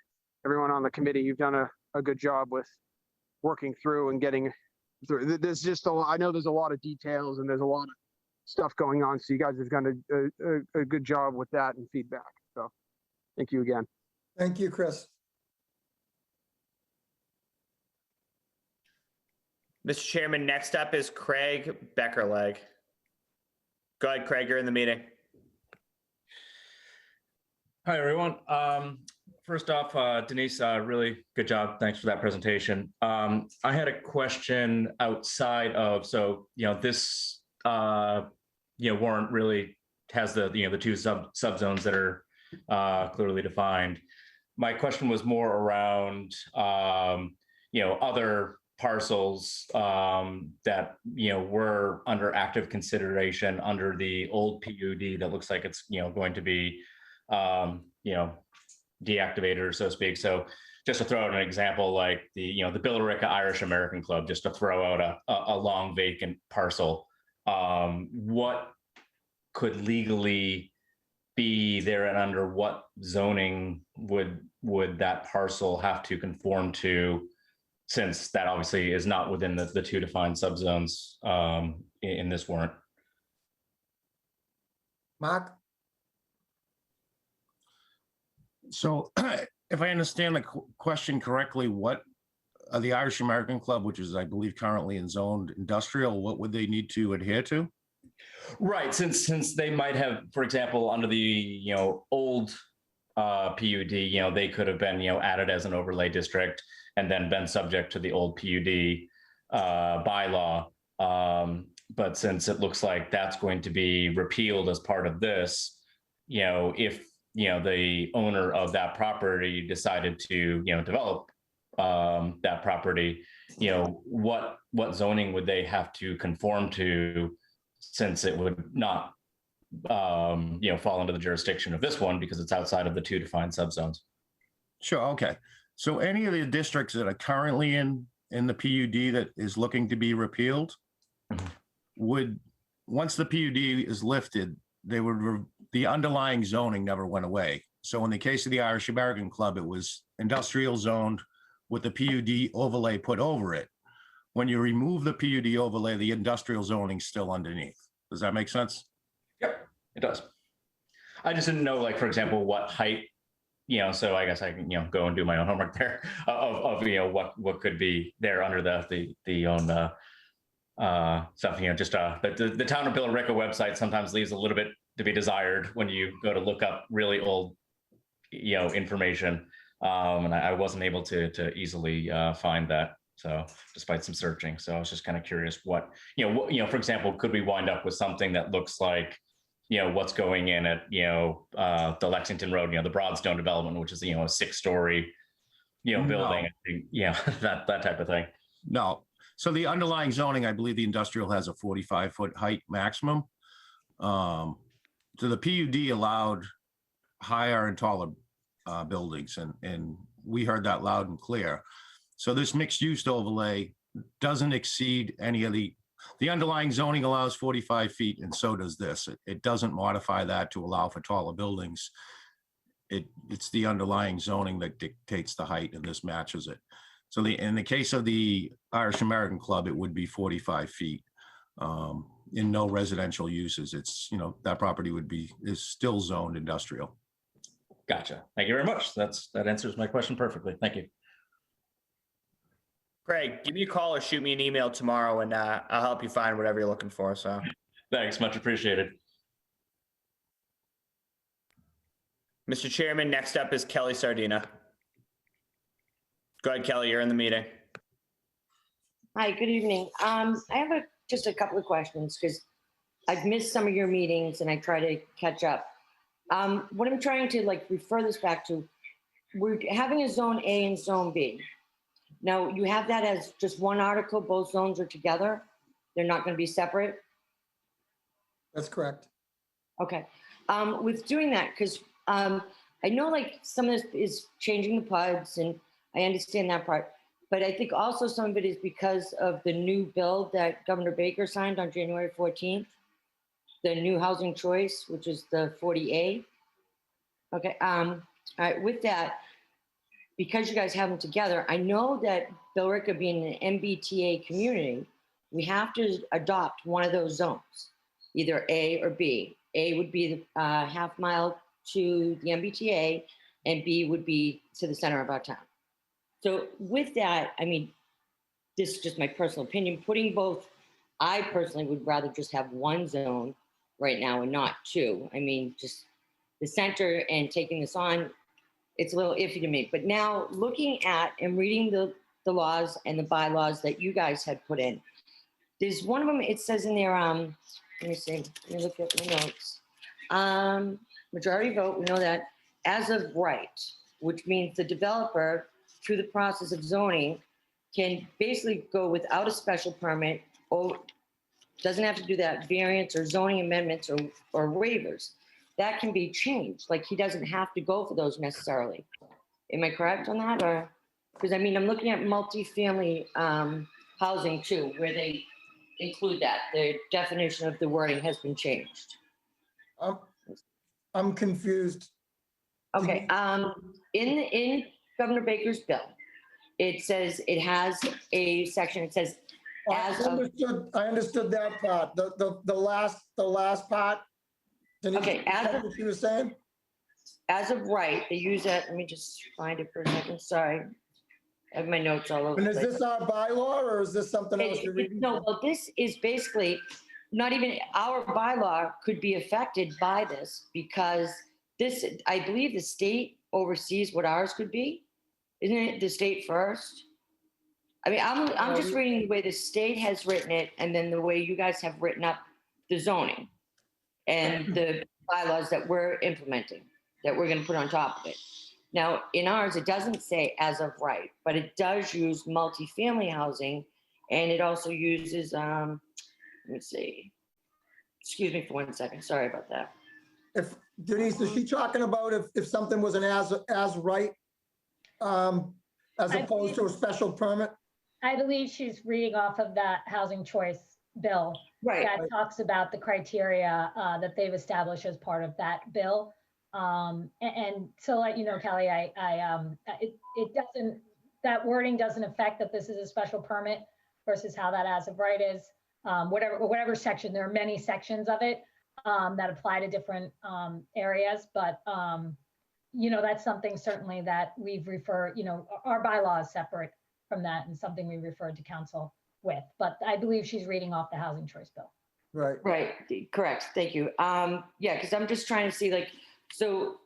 everyone on the committee. You've done a good job with working through and getting through. There's just I know there's a lot of details and there's a lot of stuff going on. So you guys have done a good job with that and feedback. So thank you again. Thank you, Chris. Mr. Chairman, next up is Craig Beckerleg. Go ahead, Craig, you're in the meeting. Hi, everyone. First off, Denise, really good job. Thanks for that presentation. I had a question outside of, this, warrant really has the two subzones that are clearly defined. My question was more around, other parcels that, were under active consideration under the old PUD that looks like it's, going to be, deactivated, so to speak. So just to throw out an example, like the Billerica Irish American Club, just to throw out a long vacant parcel, what could legally be there and under what zoning would that parcel have to conform to, since that obviously is not within the two defined subzones in this warrant? Mark? So if I understand the question correctly, what the Irish American Club, which is, I believe, currently in zoned industrial, what would they need to adhere to? Right, since they might have, for example, under the old PUD, they could have been added as an overlay district and then been subject to the old PUD bylaw. But since it looks like that's going to be repealed as part of this, if the owner of that property decided to develop that property, what zoning would they have to conform to, since it would not fall under the jurisdiction of this one because it's outside of the two defined subzones? Sure. Okay. So any of the districts that are currently in the PUD that is looking to be repealed would, once the PUD is lifted, the underlying zoning never went away. So in the case of the Irish American Club, it was industrial zoned with the PUD overlay put over it. When you remove the PUD overlay, the industrial zoning's still underneath. Does that make sense? Yep, it does. I just didn't know, like, for example, what height, so I guess I can, go and do my own homework there of what could be there under the own stuff, just the town of Billerica website sometimes leaves a little bit to be desired when you go to look up really old, information. And I wasn't able to easily find that. So despite some searching, so I was just kind of curious what, for example, could we wind up with something that looks like, what's going in at, the Lexington Road, the Broadstone development, which is, a 6-story, building, that type of thing. No. So the underlying zoning, I believe the industrial has a 45-foot height maximum. So the PUD allowed higher and taller buildings, and we heard that loud and clear. So this mixed use overlay doesn't exceed any of the underlying zoning allows 45 feet, and so does this. It doesn't modify that to allow for taller buildings. It's the underlying zoning that dictates the height, and this matches it. So in the case of the Irish American Club, it would be 45 feet. In no residential uses, it's, that property is still zoned industrial. Gotcha. Thank you very much. That answers my question perfectly. Thank you. Greg, give me a call or shoot me an email tomorrow and I'll help you find whatever you're looking for. So thanks, much appreciated. Mr. Chairman, next up is Kelly Sardina. Go ahead, Kelly, you're in the meeting. Hi, good evening. I have just a couple of questions because I've missed some of your meetings and I try to catch up. What I'm trying to refer this back to, we're having a zone A and zone B. Now you have that as just one article, both zones are together. They're not going to be separate. That's correct. Okay. With doing that, because I know some of this is changing the PUDs and I understand that part. But I think also some of it is because of the new bill that Governor Baker signed on January 14th, the new housing choice, which is the 40A. Okay, all right, with that, because you guys have them together, I know that Billerica being an MBTA community, we have to adopt one of those zones, either A or B. A would be the half mile to the MBTA, and B would be to the center of our town. So with that, I mean, this is just my personal opinion, putting both, I personally would rather just have one zone right now and not two. I mean, just the center and taking this on, it's a little iffy to me. But now looking at and reading the laws and the bylaws that you guys had put in, there's one of them, it says in there, let me see, let me look at the notes. Majority vote, we know that, as of right, which means the developer, through the process of zoning, can basically go without a special permit, or doesn't have to do that variance or zoning amendments or waivers. That can be changed. Like, he doesn't have to go for those necessarily. Am I correct on that? Or, because I mean, I'm looking at multifamily housing too, where they include that. The definition of the wording has been changed. I'm confused. Okay, in Governor Baker's bill, it says, it has a section, it says, I understood that part. The last part. Denise, Okay, as of, what you were saying? as of right, they use that, let me just find it for a second, sorry. I have my notes all over And the is place. this our bylaw or is this something else you're reading? No, well, this is basically, not even, our bylaw could be affected by this, because this, I believe the state oversees what ours could be. Isn't it the state first? I mean, I'm just reading the way the state has written it, and then the way you guys have written up the zoning and the bylaws that we're implementing, that we're gonna put on top of it. Now, in ours, it doesn't say as of right, but it does use multifamily housing, and it also uses, let me see. Excuse me for 1 second, sorry about that. If Denise, is she talking about if something was an as right, as opposed to a special permit? I believe she's reading off of that housing choice bill. Right. That talks about the criteria that they've established as part of that bill. And so, like, you know, Kelly, it doesn't, that wording doesn't affect that this is a special permit versus how that as of right is. Whatever section, there are many sections of it that apply to different areas, but you know, that's something certainly that we've referred, you know, our bylaw is separate from that and something we referred to council with, but I believe she's reading off the housing choice bill. Right. Right, correct, thank you. Yeah, because I'm just trying to see, like, so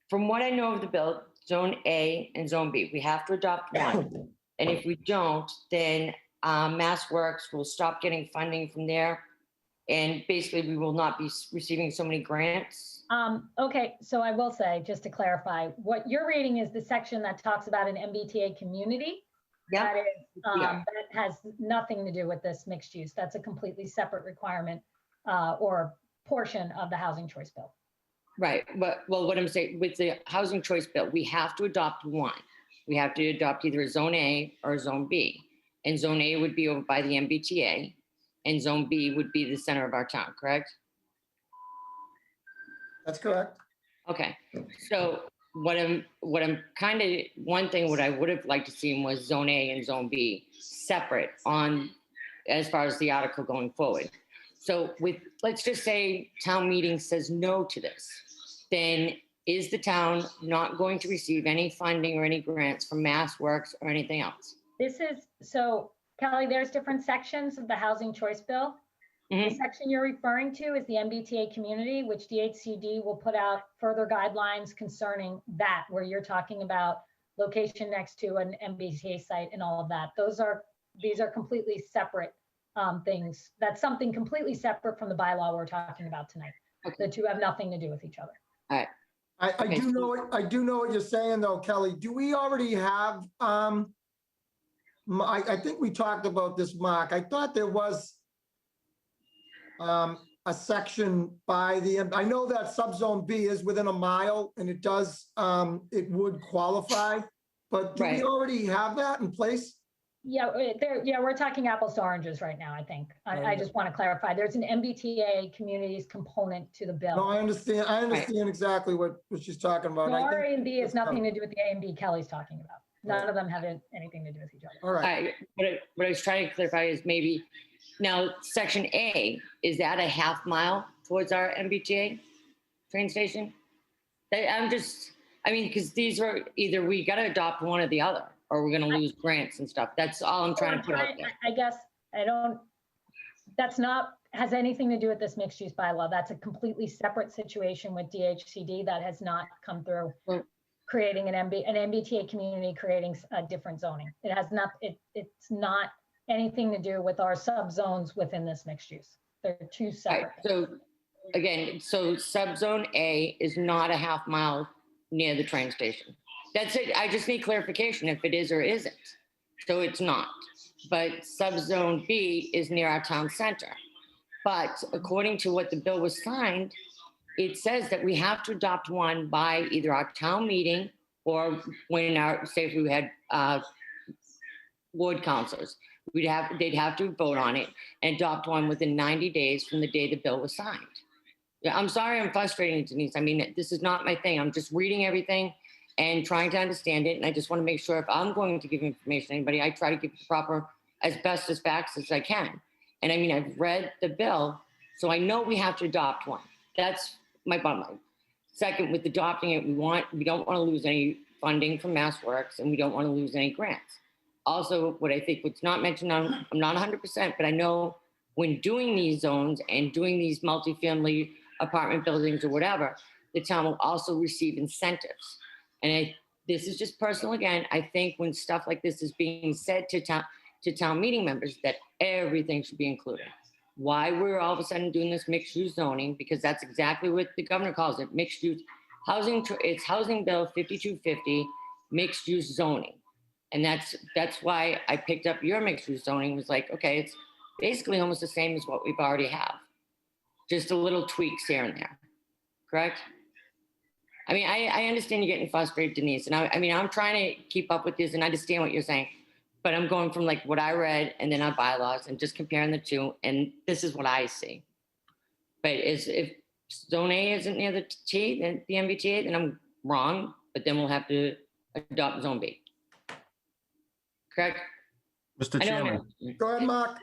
from what I know of the bill, Zone A and Zone B, we have to adopt one. And if we don't, then Mass Works will stop getting funding from there. And basically, we will not be receiving so many grants. Okay, so I will say, just to clarify, what you're reading is the section that talks about an MBTA community. Yeah. That is, that has nothing to do with this mixed use. That's a completely separate requirement or portion of the housing choice bill. Right, but, well, what I'm saying, with the housing choice bill, we have to adopt one. We have to adopt either Zone A or Zone B. And Zone A would be over by the MBTA, and Zone B would be the center of our town, correct? That's correct. Okay, so what I'm kind of, one thing what I would have liked to see was Zone A and Zone B separate on, as far as the article going forward. So with, let's just say town meeting says no to this, then is the town not going to receive any funding or any grants from Mass Works or anything else? This is, so Kelly, there's different sections of the housing choice bill. The section you're referring to is the MBTA community, which DHCD will put out further guidelines concerning that, where you're talking about location next to an MBTA site and all of that. These are completely separate things. That's something completely separate from the bylaw we're talking about tonight. Okay. The two have nothing to do with each other. All right. I do know what you're saying though, Kelly. Do we already have, I think we talked about this, Mark. I thought there was a section by the, I know that subzone B is within a mile and it does, it would qualify, but do we already have that in place? Yeah, we're talking apples to oranges right now, I think. I just want to clarify. There's an MBTA communities component to the bill. No, I understand exactly what she's talking about. No, I R think and B has nothing to do with the A and B Kelly's talking about. None of them have anything to do with each other. All right. What I was trying to clarify is maybe, now, section A, is that a half mile towards our MBTA train station? Because these are either we got to adopt one or the other, or we're going to lose grants and stuff. That's all I'm trying to put out there. I guess that's not, has anything to do with this mixed use bylaw. That's a completely separate situation with DHCD that has not come through. Creating an MBTA community, creating a different zoning. It has not, it's not anything to do with our subzones within this mixed use. They're two separate. So again, subzone A is not a half mile near the train station. That's it. I just need clarification if it is or isn't. So it's not. But subzone B is near our town center. But according to what the bill was signed, it says that we have to adopt one by either our town meeting or when say if we had ward councilors, they'd have to vote on it and adopt one within 90 days from the day the bill was signed. Yeah, I'm sorry I'm frustrating, Denise. I mean, this is not my thing. I'm just reading everything and trying to understand it. And I just want to make sure if I'm going to give information to anybody, I try to give the proper, as best as facts as I can. And I mean, I've read the bill, so I know we have to adopt one. That's my bottom line. Second, with adopting it, we don't want to lose any funding from MassWorks, and we don't want to lose any grants. Also, what I think what's not mentioned, I'm not 100%, but I know when doing these zones and doing these multifamily apartment buildings or whatever, the town will also receive incentives. And this is just personal again. I think when stuff like this is being said to town meeting members, that everything should be included. Why we're all of a sudden doing this mixed use zoning, because that's exactly what the governor calls it, mixed use housing. It's Housing Bill 5250, mixed use zoning. And that's why I picked up your mixed use zoning, was like, okay, it's basically almost the same as what we've already have. Just a little tweaks here and there, correct? I mean, I understand you're getting frustrated, Denise, and I mean, I'm trying to keep up with this and understand what you're saying, but I'm going from like what I read and then our bylaws and just comparing the two, and this is what I see. But if zone A isn't near the T, then the MBTA, then I'm wrong, but then we'll have to adopt zone B. Correct? Mr. Chairman. Go ahead, Mark.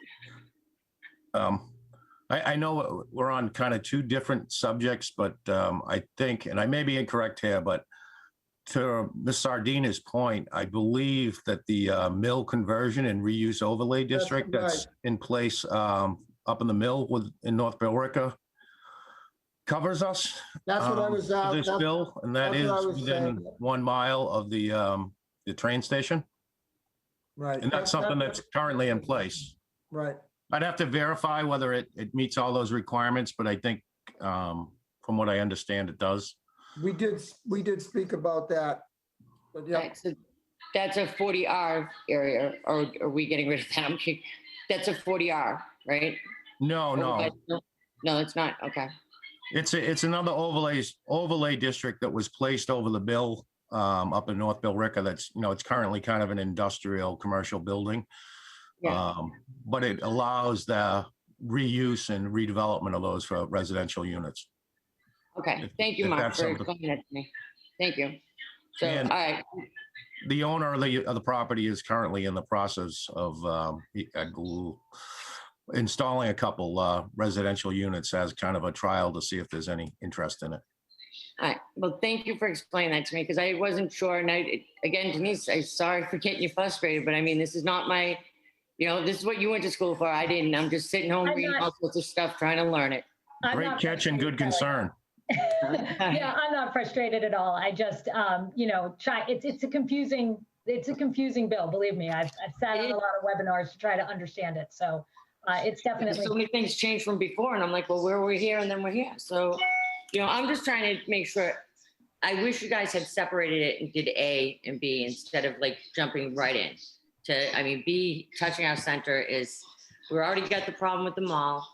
I know we're on kind of two different subjects, but I think, and I may be incorrect here, but to Ms. Sardina's point, I believe that the mill conversion and reuse overlay district that's in place up in the mill in North Billerica covers us. That's what I was this bill, and that is within 1 mile of the train station. Right. And that's something that's currently in place. Right. I'd have to verify whether it meets all those requirements, but I think from what I understand, it does. We did speak about that. But yeah. Right, so that's a 40R area, or are we getting rid of that? That's a 40R, right? No, it's not. Okay. It's another overlay district that was placed over the bill up in North Billerica. That's, it's currently kind of an industrial commercial building. Yeah. But it allows the reuse and redevelopment of those for residential units. Okay, thank you, Mark, for explaining that to me. Thank you. So, all right. The owner of the property is currently in the process of installing a couple residential units as kind of a trial to see if there's any interest in it. All right. Well, thank you for explaining that to me, because I wasn't sure. And again, Denise, I'm sorry for getting you frustrated, but I mean, this is not my, this is what you went to school for. I didn't. I'm just sitting home reading all sorts of stuff, trying to learn it. Great catch and good concern. Yeah, I'm not frustrated at all. I just, it's a confusing bill. Believe me, I've sat on a lot of webinars to try to understand it. So it's definitely. So many things changed from before, and I'm like, well, where were we here? And then we're here. So, I'm just trying to make sure. I wish you guys had separated it and did A and B instead of like jumping right in. B, touching our center we already got the problem with the mall.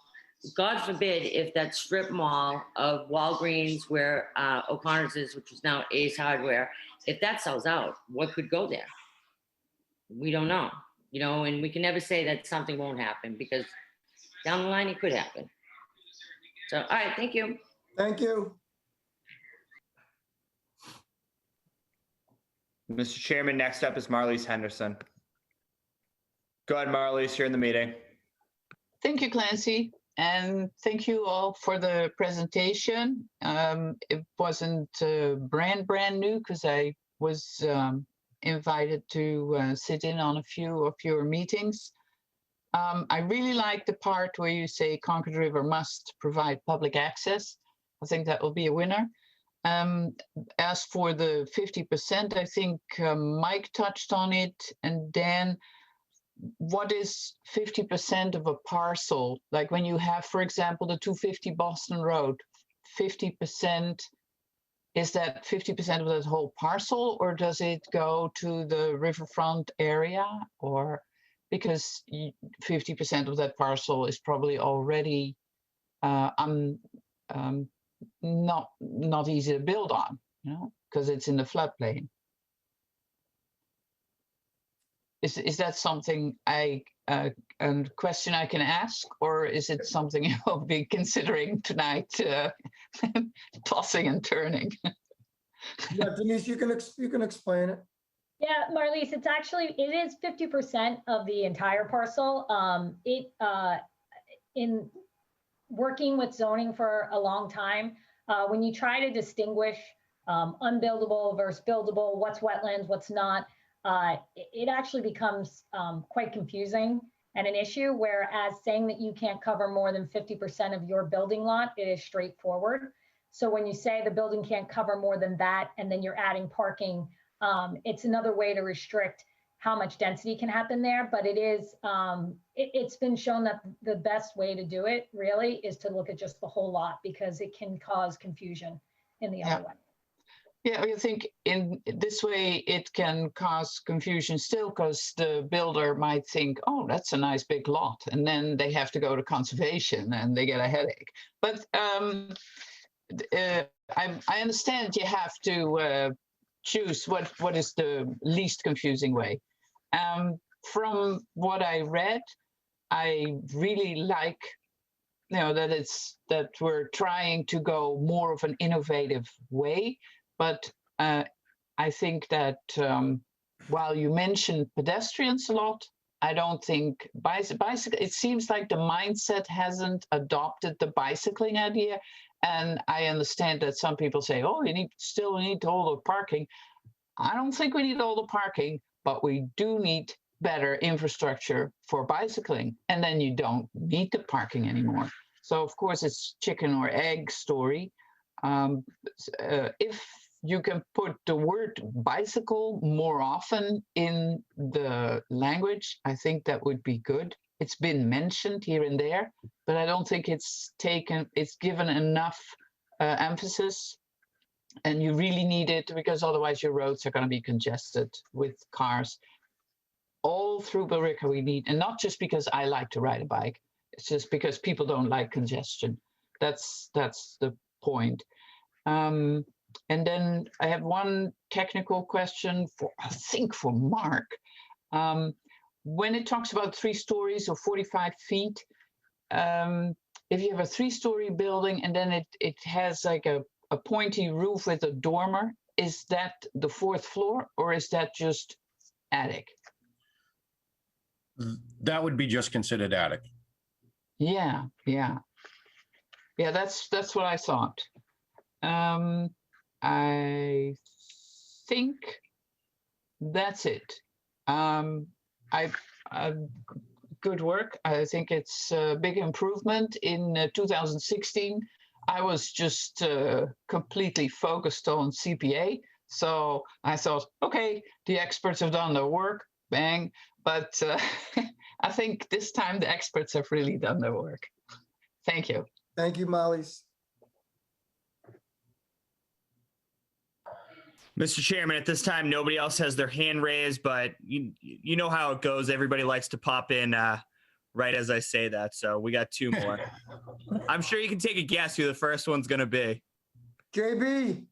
God forbid if that strip mall of Walgreens where O'Connor's is, which is now Ace Hardware, if that sells out, what could go there? We don't know. you know, and we can never say that something won't happen because down the line it could happen. So, all right, thank you. Thank you. Mr. Chairman, next up is Marlise Henderson. Go ahead, Marlise, you're in the meeting. Thank you, Clancy, and thank you all for the presentation. It wasn't brand new because I was invited to sit in on a few of your meetings. I really like the part where you say Concord River must provide public access. I think that will be a winner. As for the 50%, I think Mike touched on it, and Dan, what is 50% of a parcel? Like when you have, for example, the 250 Boston Road, 50%, is that 50% of that whole parcel, or does it go to the riverfront area? Or because 50% of that parcel is probably already not easy to build on, you know, because it's in the floodplain. Is that something a question I can ask, or is it something you'll be considering tonight, tossing and turning? Yeah, Denise, you can explain it. Yeah, Marlise, it is 50% of the entire parcel. In working with zoning for a long time, when you try to distinguish unbuildable versus buildable, what's wetlands, what's not, it actually becomes quite confusing and an issue, whereas saying that you can't cover more than 50% of your building lot, it is straightforward. So when you say the building can't cover more than that, and then you're adding parking, it's another way to restrict how much density can happen there. But it is, it's been shown that the best way to do it really is to look at just the whole lot, because it can cause confusion in the other way. Yeah, I think in this way it can cause confusion still, because the builder might think, oh, that's a nice big lot, and then they have to go to conservation and they get a headache. But I understand you have to choose what is the least confusing way. From what I read, I really like, you know, that we're trying to go more of an innovative way. But I think that while you mentioned pedestrians a lot, I don't think bicycle. It seems like the mindset hasn't adopted the bicycling idea. And I understand that some people say, "Oh, you still need all the parking." I don't think we need all the parking, but we do need better infrastructure for bicycling. And then you don't need the parking anymore. So of course it's chicken or egg story. If you can put the word bicycle more often in the language, I think that would be good. It's been mentioned here and there, but I don't think it's given enough emphasis. And you really need it, because otherwise your roads are going to be congested with cars. All through Billerica we need, and not just because I like to ride a bike, it's just because people don't like congestion. That's the point. And then I have one technical question I think for Mark. When it talks about 3 stories or 45 feet, if you have a 3-story building and then it has like a pointy roof with a dormer, is that the 4th floor, or is that just attic? That would be just considered attic. Yeah, that's what I thought. I think that's it. Good work. I think it's a big improvement. In 2016, I was just completely focused on CPA. So I thought, okay, the experts have done their work, bang. But I think this time the experts have really done their work. Thank you. Thank you, Marlise. Mr. Chairman, at this time, nobody else has their hand raised, but you know how it goes. Everybody likes to pop in right as I say that. So we got 2 more. I'm sure you can take a guess who the first one's going to be. JB.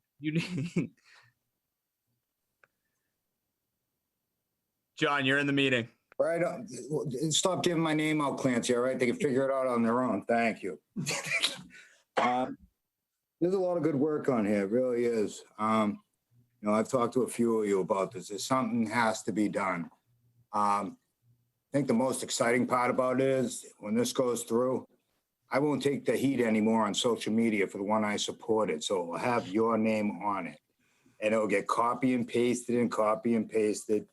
John, you're in the meeting. Right, stop giving my name out, Clancy, all right? They can figure it out on their own. Thank you. There's a lot of good work on here, it really is. You know, I've talked to a few of you about this. There's something has to be done. I think the most exciting part about it is when this goes through, I won't take the heat anymore on social media for the one I supported. So it will have your name on it. And it'll get copy and pasted and copy and pasted.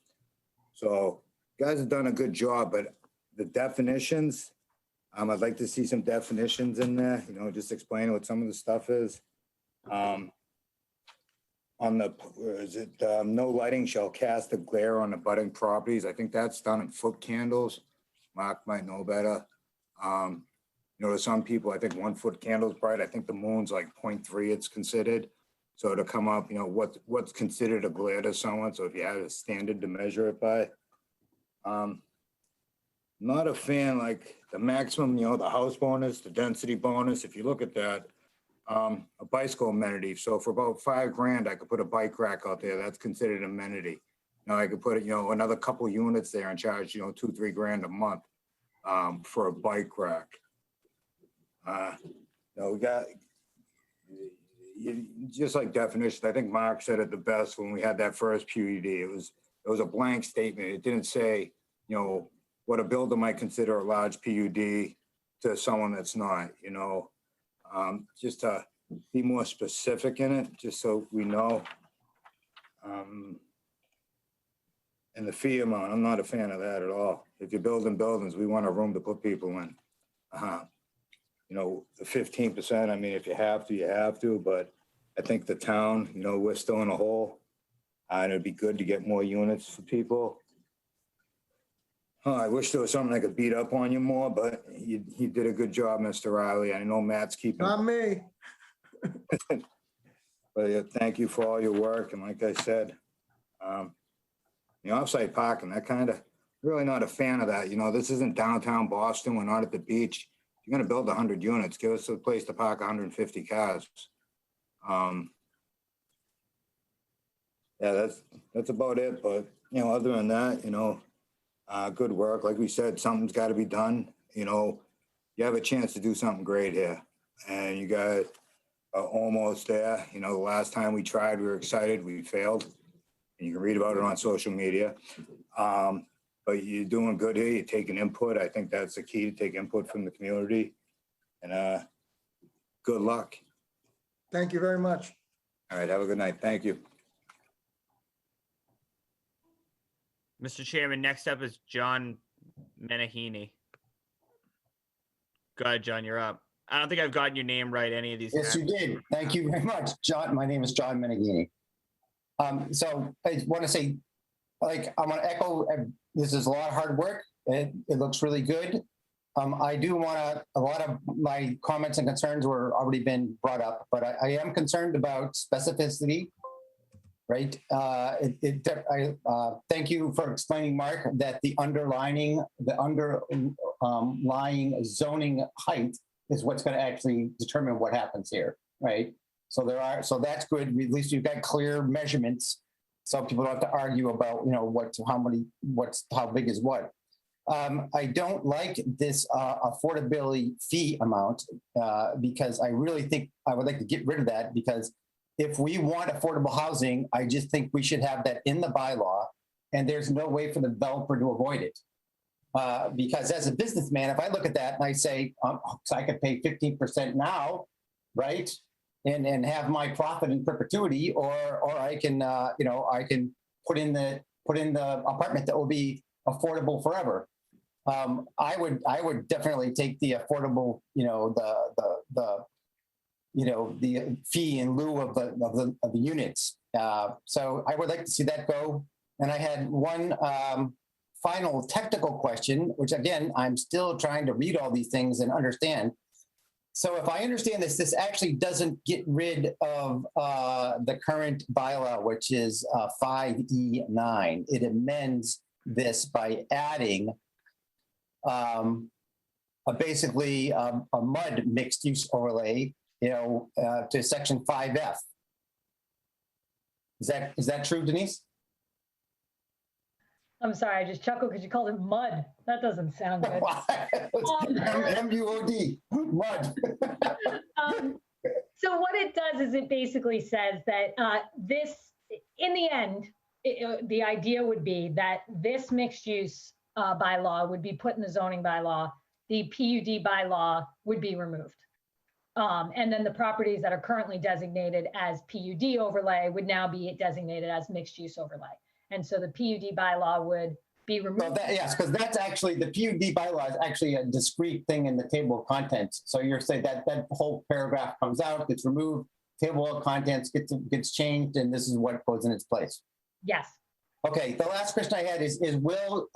So you guys have done a good job, but the definitions, I'd like to see some definitions in there, you know, just explaining what some of the stuff is. On the, is it, no lighting shall cast a glare on abutting properties. I think that's done in foot candles. Mark might know better. You know, to some people, I think 1 foot candle is bright. I think the moon's like 0.3 it's considered. So to come up, you know, what's considered a glare to someone. So if you had a standard to measure it by. Not a fan, like the maximum, you know, the house bonus, the density bonus. If you look at that, a bicycle amenity. So for about $5,000, I could put a bike rack out there. That's considered an amenity. Now I could put it, you know, another couple units there and charge, you know, $2-3 grand a month for a bike rack. You know, we got just like definitions. I think Mark said it the best when we had that first PUD. It was a blank statement. It didn't say, you know, what a builder might consider a large PUD to someone that's not, you know. Just to be more specific in it, just so we know. And the fee amount, I'm not a fan of that at all. If you're building buildings, we want a room to put people in. You know, the 15%, I mean, if you have to, you have to, but I think the town, you know, we're still in a hole. And it'd be good to get more units for people. I wish there was something I could beat up on you more, but you did a good job, Mr. Riley. I know Matt's keeping. Not me. But yeah, thank you for all your work. And like I said, the offsite parking, that kind of really not a fan of that. You know, this isn't downtown Boston. We're not at the beach. If you're going to build 100 units, give us a place to park 150 cars. Yeah, that's about it. But, you know, other than that, you know, good work. Like we said, something's got to be done. You know, you have a chance to do something great here. And you guys are almost there. You know, the last time we tried, we were excited. We failed. And you can read about it on social media. But you're doing good here. You're taking input. I think that's the key, to take input from the community. And good luck. Thank you very much. All right. Have a good night. Thank you. Mr. Chairman, next up is John Menahini. Go ahead, John, you're up. I don't think I've gotten your name right any of these Yes, times. you did. Thank you very much, John. My name is John Menahini. So I want to say, like, I want to echo, this is a lot of hard work. It looks really good. I do want to, a lot of my comments and concerns were already been brought up, but I am concerned about specificity, right? Thank you for explaining, Mark, that the underlying zoning height is what's going to actually determine what happens here, right? So that's good. At least you've got clear measurements, so people don't have to argue about, you know, how big is what. I don't like this affordability fee amount because I really think I would like to get rid of that, because if we want affordable housing, I just think we should have that in the bylaw, and there's no way for the developer to avoid it. Because as a businessman, if I look at that and I say, so I could pay 15% now, right? And have my profit in perpetuity, or I can, you know, I can put in the apartment that will be affordable forever. I would definitely take the affordable, you know, the fee in lieu of the units. So I would like to see that go. And I had one final technical question, which again, I'm still trying to read all these things and understand. So if I understand this, this actually doesn't get rid of the current bylaw, which is 5E9. It amends this by adding basically a MUOD mixed use overlay, you know, to section 5F. Is that true, Denise? I'm sorry, I just chuckled because you called it mud. That doesn't sound good. MUOD, mud. So what it does is it basically says that this, in the end, the idea would be that this mixed use bylaw would be put in the zoning bylaw. The PUD bylaw would be removed. And then the properties that are currently designated as PUD overlay would now be designated as mixed use overlay. And so the PUD bylaw would be removed. So yes, because that's actually, the PUD bylaw is actually a discrete thing in the table of contents. So you're saying that that whole paragraph comes out, gets removed, table of contents gets changed, and this is what goes in its place. Yes. Okay, the last question I had is will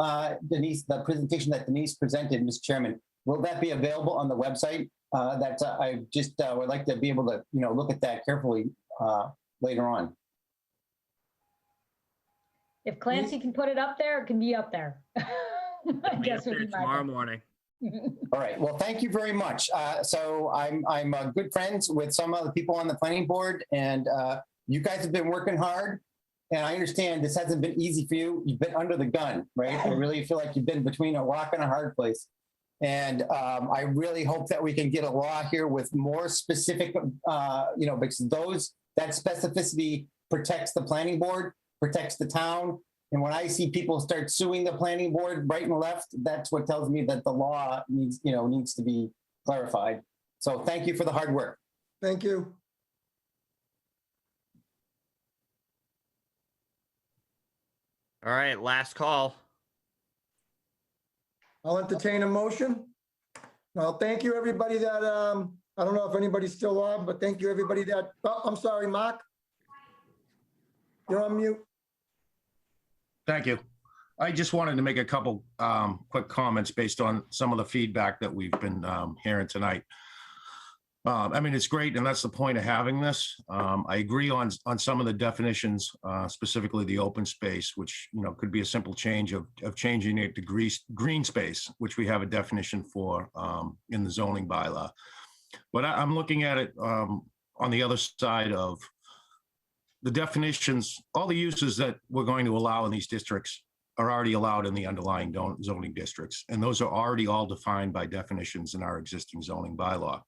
Denise, the presentation that Denise presented, Mr. Chairman, will that be available on the website? I just would like to be able to, look at that carefully later on. If Clancy can put it up there, it can be up there. I guess would be my tomorrow morning. All right. Well, thank you very much. So I'm good friends with some of the people on the planning board, and you guys have been working hard. And I understand this hasn't been easy for you. You've been under the gun, right? I really feel like you've been between a rock and a hard place. And I really hope that we can get a law here with more specific, because that specificity protects the planning board, protects the town. And when I see people start suing the planning board right and left, that's what tells me that the law needs to be clarified. So thank you for the hard work. Thank you. All right, last call. I'll entertain a motion. Well, thank you, everybody that, I don't know if anybody's still on, but thank you, everybody that, oh, I'm sorry, Mark. You're on mute. Thank you. I just wanted to make a couple quick comments based on some of the feedback that we've been hearing tonight. I mean, it's great, and that's the point of having this. I agree on some of the definitions, specifically the open space, which could be a simple change of changing it to green space, which we have a definition for in the zoning bylaw. But I'm looking at it on the other side of the definitions. All the uses that we're going to allow in these districts are already allowed in the underlying zoning districts, and those are already all defined by definitions in our existing zoning bylaw.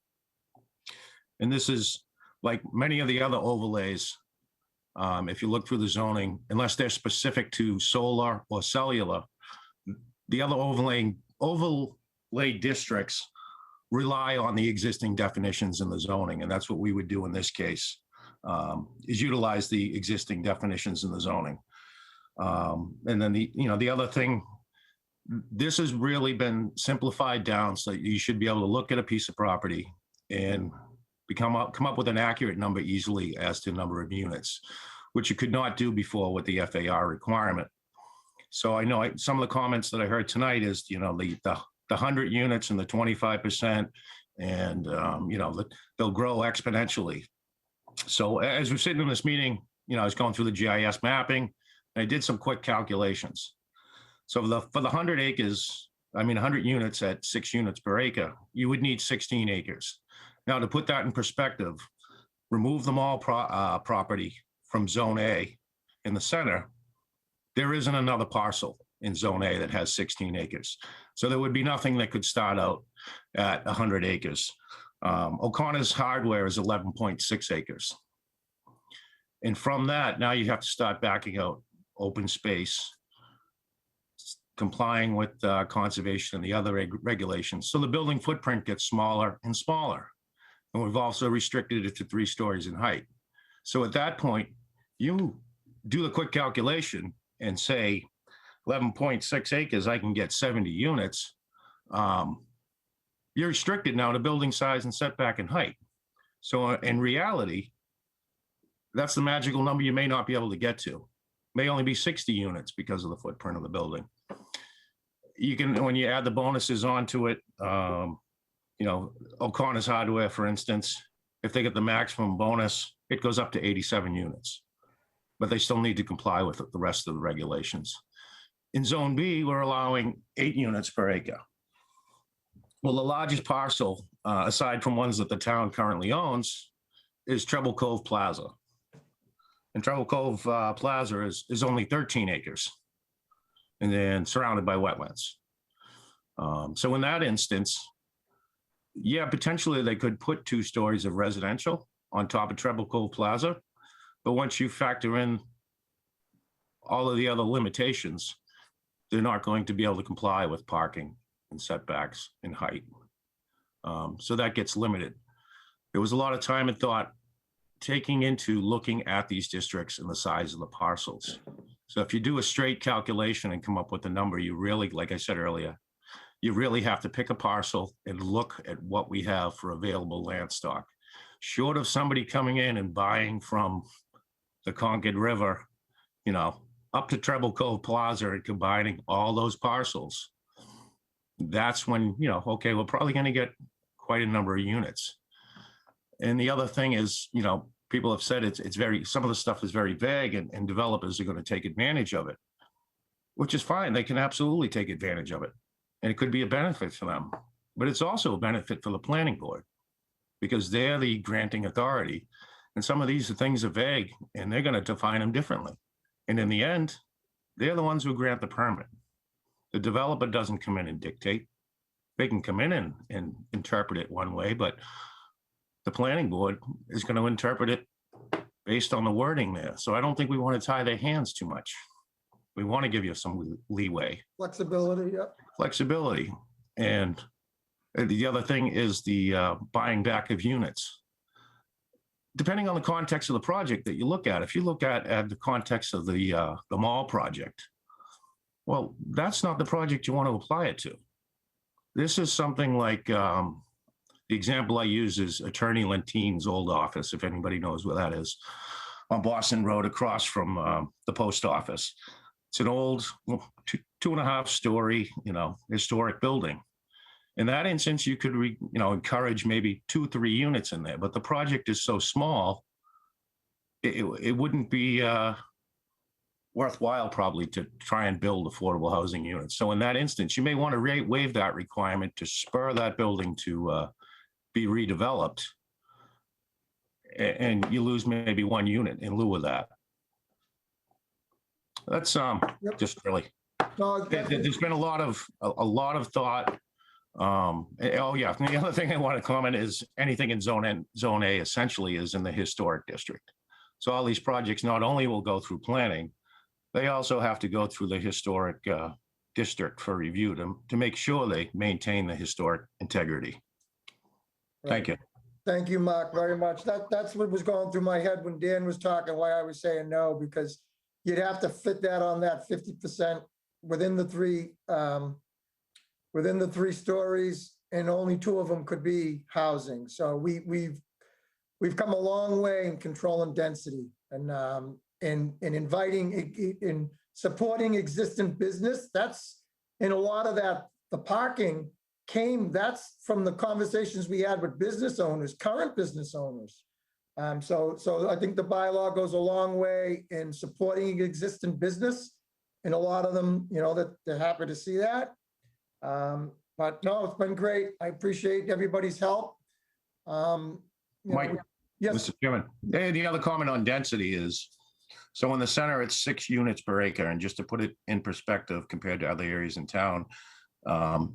And this is like many of the other overlays. If you look through the zoning, unless they're specific to solar or cellular, the other overlay districts rely on the existing definitions in the zoning. And that's what we would do in this case, is utilize the existing definitions in the zoning. And then the other thing, this has really been simplified down so that you should be able to look at a piece of property and come up with an accurate number easily as to number of units, which you could not do before with the FAR requirement. So I know some of the comments that I heard tonight is, the 100 units and the 25%, and they'll grow exponentially. So as we're sitting in this meeting, I was going through the GIS mapping, and I did some quick calculations. So for the 100 acres, 100 units at 6 units per acre, you would need 16 acres. Now, to put that in perspective, remove the mall property from Zone A in the center, there isn't another parcel in Zone A that has 16 acres. So there would be nothing that could start out at 100 acres. O'Connor's Hardware is 11.6 acres. And from that, now you have to start backing out open space, complying with conservation and the other regulations. So the building footprint gets smaller and smaller. And we've also restricted it to 3 stories in height. So at that point, you do the quick calculation and say 11.6 acres, I can get 70 units. You're restricted now to building size and setback and height. So in reality, that's the magical number you may not be able to get to. May only be 60 units because of the footprint of the building. You can, when you add the bonuses onto it, O'Connor's Hardware, for instance, if they get the maximum bonus, it goes up to 87 units, but they still need to comply with the rest of the regulations. In Zone B, we're allowing 8 units per acre. Well, the largest parcel, aside from ones that the town currently owns, is Treble Cove Plaza. And Treble Cove Plaza is only 13 acres. and then surrounded by wetlands. So in that instance, yeah, potentially they could put 2 stories of residential on top of Treble Cove Plaza. But once you factor in all of the other limitations, they're not going to be able to comply with parking and setbacks and height. So that gets limited. There was a lot of time and thought taking into looking at these districts and the size of the parcels. So if you do a straight calculation and come up with a number, you really, like I said earlier, you really have to pick a parcel and look at what we have for available land stock. Short of somebody coming in and buying from the Concord River, you know, up to Treble Cove Plaza and combining all those parcels, that's when, you know, okay, we're probably going to get quite a number of units. And the other thing is, you know, people have said it's very, some of the stuff is very vague, and developers are going to take advantage of it, which is fine. They can absolutely take advantage of it. And it could be a benefit for them, but it's also a benefit for the planning board because they're the granting authority. And some of these things are vague and they're going to define them differently. And in the end, they're the ones who grant the permit. The developer doesn't come in and dictate. They can come in and interpret it one way, but the planning board is going to interpret it based on the wording there. So I don't think we want to tie their hands too much. We want to give you some leeway. Flexibility, yep. Flexibility. And the other thing is the buying back of units. Depending on the context of the project that you look at, if you look at the context of the mall project, well, that's not the project you want to apply it to. This is something like, the example I use is Attorney Lentine's old office, if anybody knows where that is, on Boston Road across from the post office. It's an old 2.5 story, you know, historic building. In that instance, you could, encourage maybe 2-3 units in there, but the project is so small, it wouldn't be worthwhile probably to try and build affordable housing units. So in that instance, you may want to waive that requirement to spur that building to be redeveloped, and you lose maybe 1 unit in lieu of that. That's just really. No, There's been a lot of thought. Oh yeah, and the other thing I want to comment is anything in Zone A essentially is in the historic district. So all these projects not only will go through planning, they also have to go through the historic district for review to make sure they maintain the historic integrity. Thank you. Thank you, Mark, very much. That's what was going through my head when Dan was talking, why I was saying no, because you'd have to fit that on that 50% within the 3 stories, and only 2 of them could be housing. So we've come a long way in controlling density and inviting, in supporting existing business. That's, in a lot of that, the parking that's from the conversations we had with business owners, current business owners. So I think the bylaw goes a long way in supporting existing business, and a lot of them, you know, that they're happy to see that. But no, it's been great. I appreciate everybody's help. Mike, yes, Mr. Chairman, the other comment on density is, so in the center, it's 6 units per acre. And just to put it in perspective compared to other areas in town,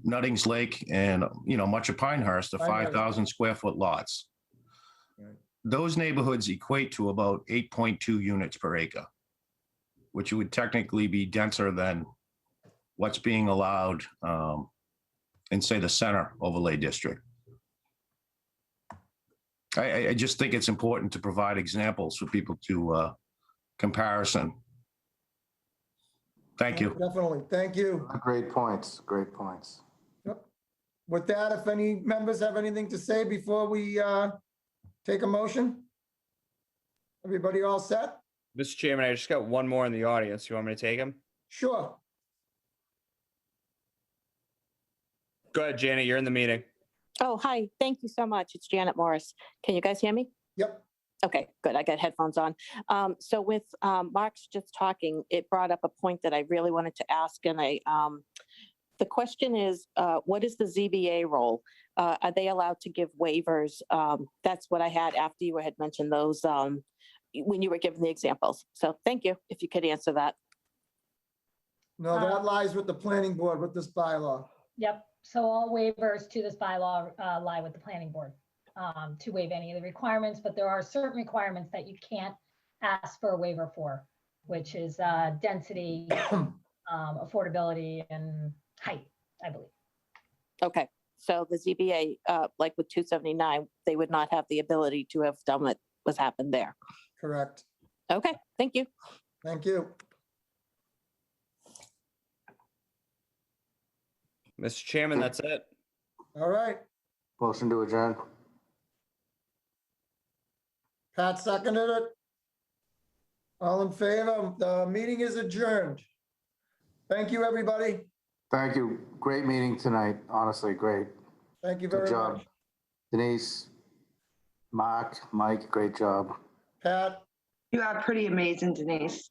Nuttings Lake and, much of Pinehurst are 5,000 square foot lots. Right. Those neighborhoods equate to about 8.2 units per acre, which would technically be denser than what's being allowed in, say, the center overlay district. I just think it's important to provide examples for people to comparison. Thank you. Definitely. Thank you. Great points. Great points. Yep. With that, if any members have anything to say before we take a motion? Everybody all set? Mr. Chairman, I just got one more in the audience. You want me to take him? Sure. Go ahead, Janet. You're in the meeting. Oh, hi. Thank you so much. It's Janet Morris. Can you guys hear me? Yep. Okay, good. I got headphones on. So with Mark's just talking, it brought up a point that I really wanted to ask. And the question is, what is the ZBA role? Are they allowed to give waivers? That's what I had after you had mentioned those when you were giving the examples. So thank you, if you could answer that. No, that lies with the planning board with this bylaw. Yep, so all waivers to this bylaw lie with the planning board to waive any of the requirements, but there are certain requirements that you can't ask for a waiver for, which is density, affordability, and height, I believe. Okay, so the ZBA, like with 279, they would not have the ability to have done what was happened there. Correct. Okay, thank you. Thank you. Mr. Chairman, that's it. All right. Motion to adjourn. Pat seconded it. All in favor? The meeting is adjourned. Thank you, everybody. Thank you. Great meeting tonight. Honestly, great. Thank you Good very job. much. Denise, Mark, Mike, great job. Pat? You are pretty amazing, Denise.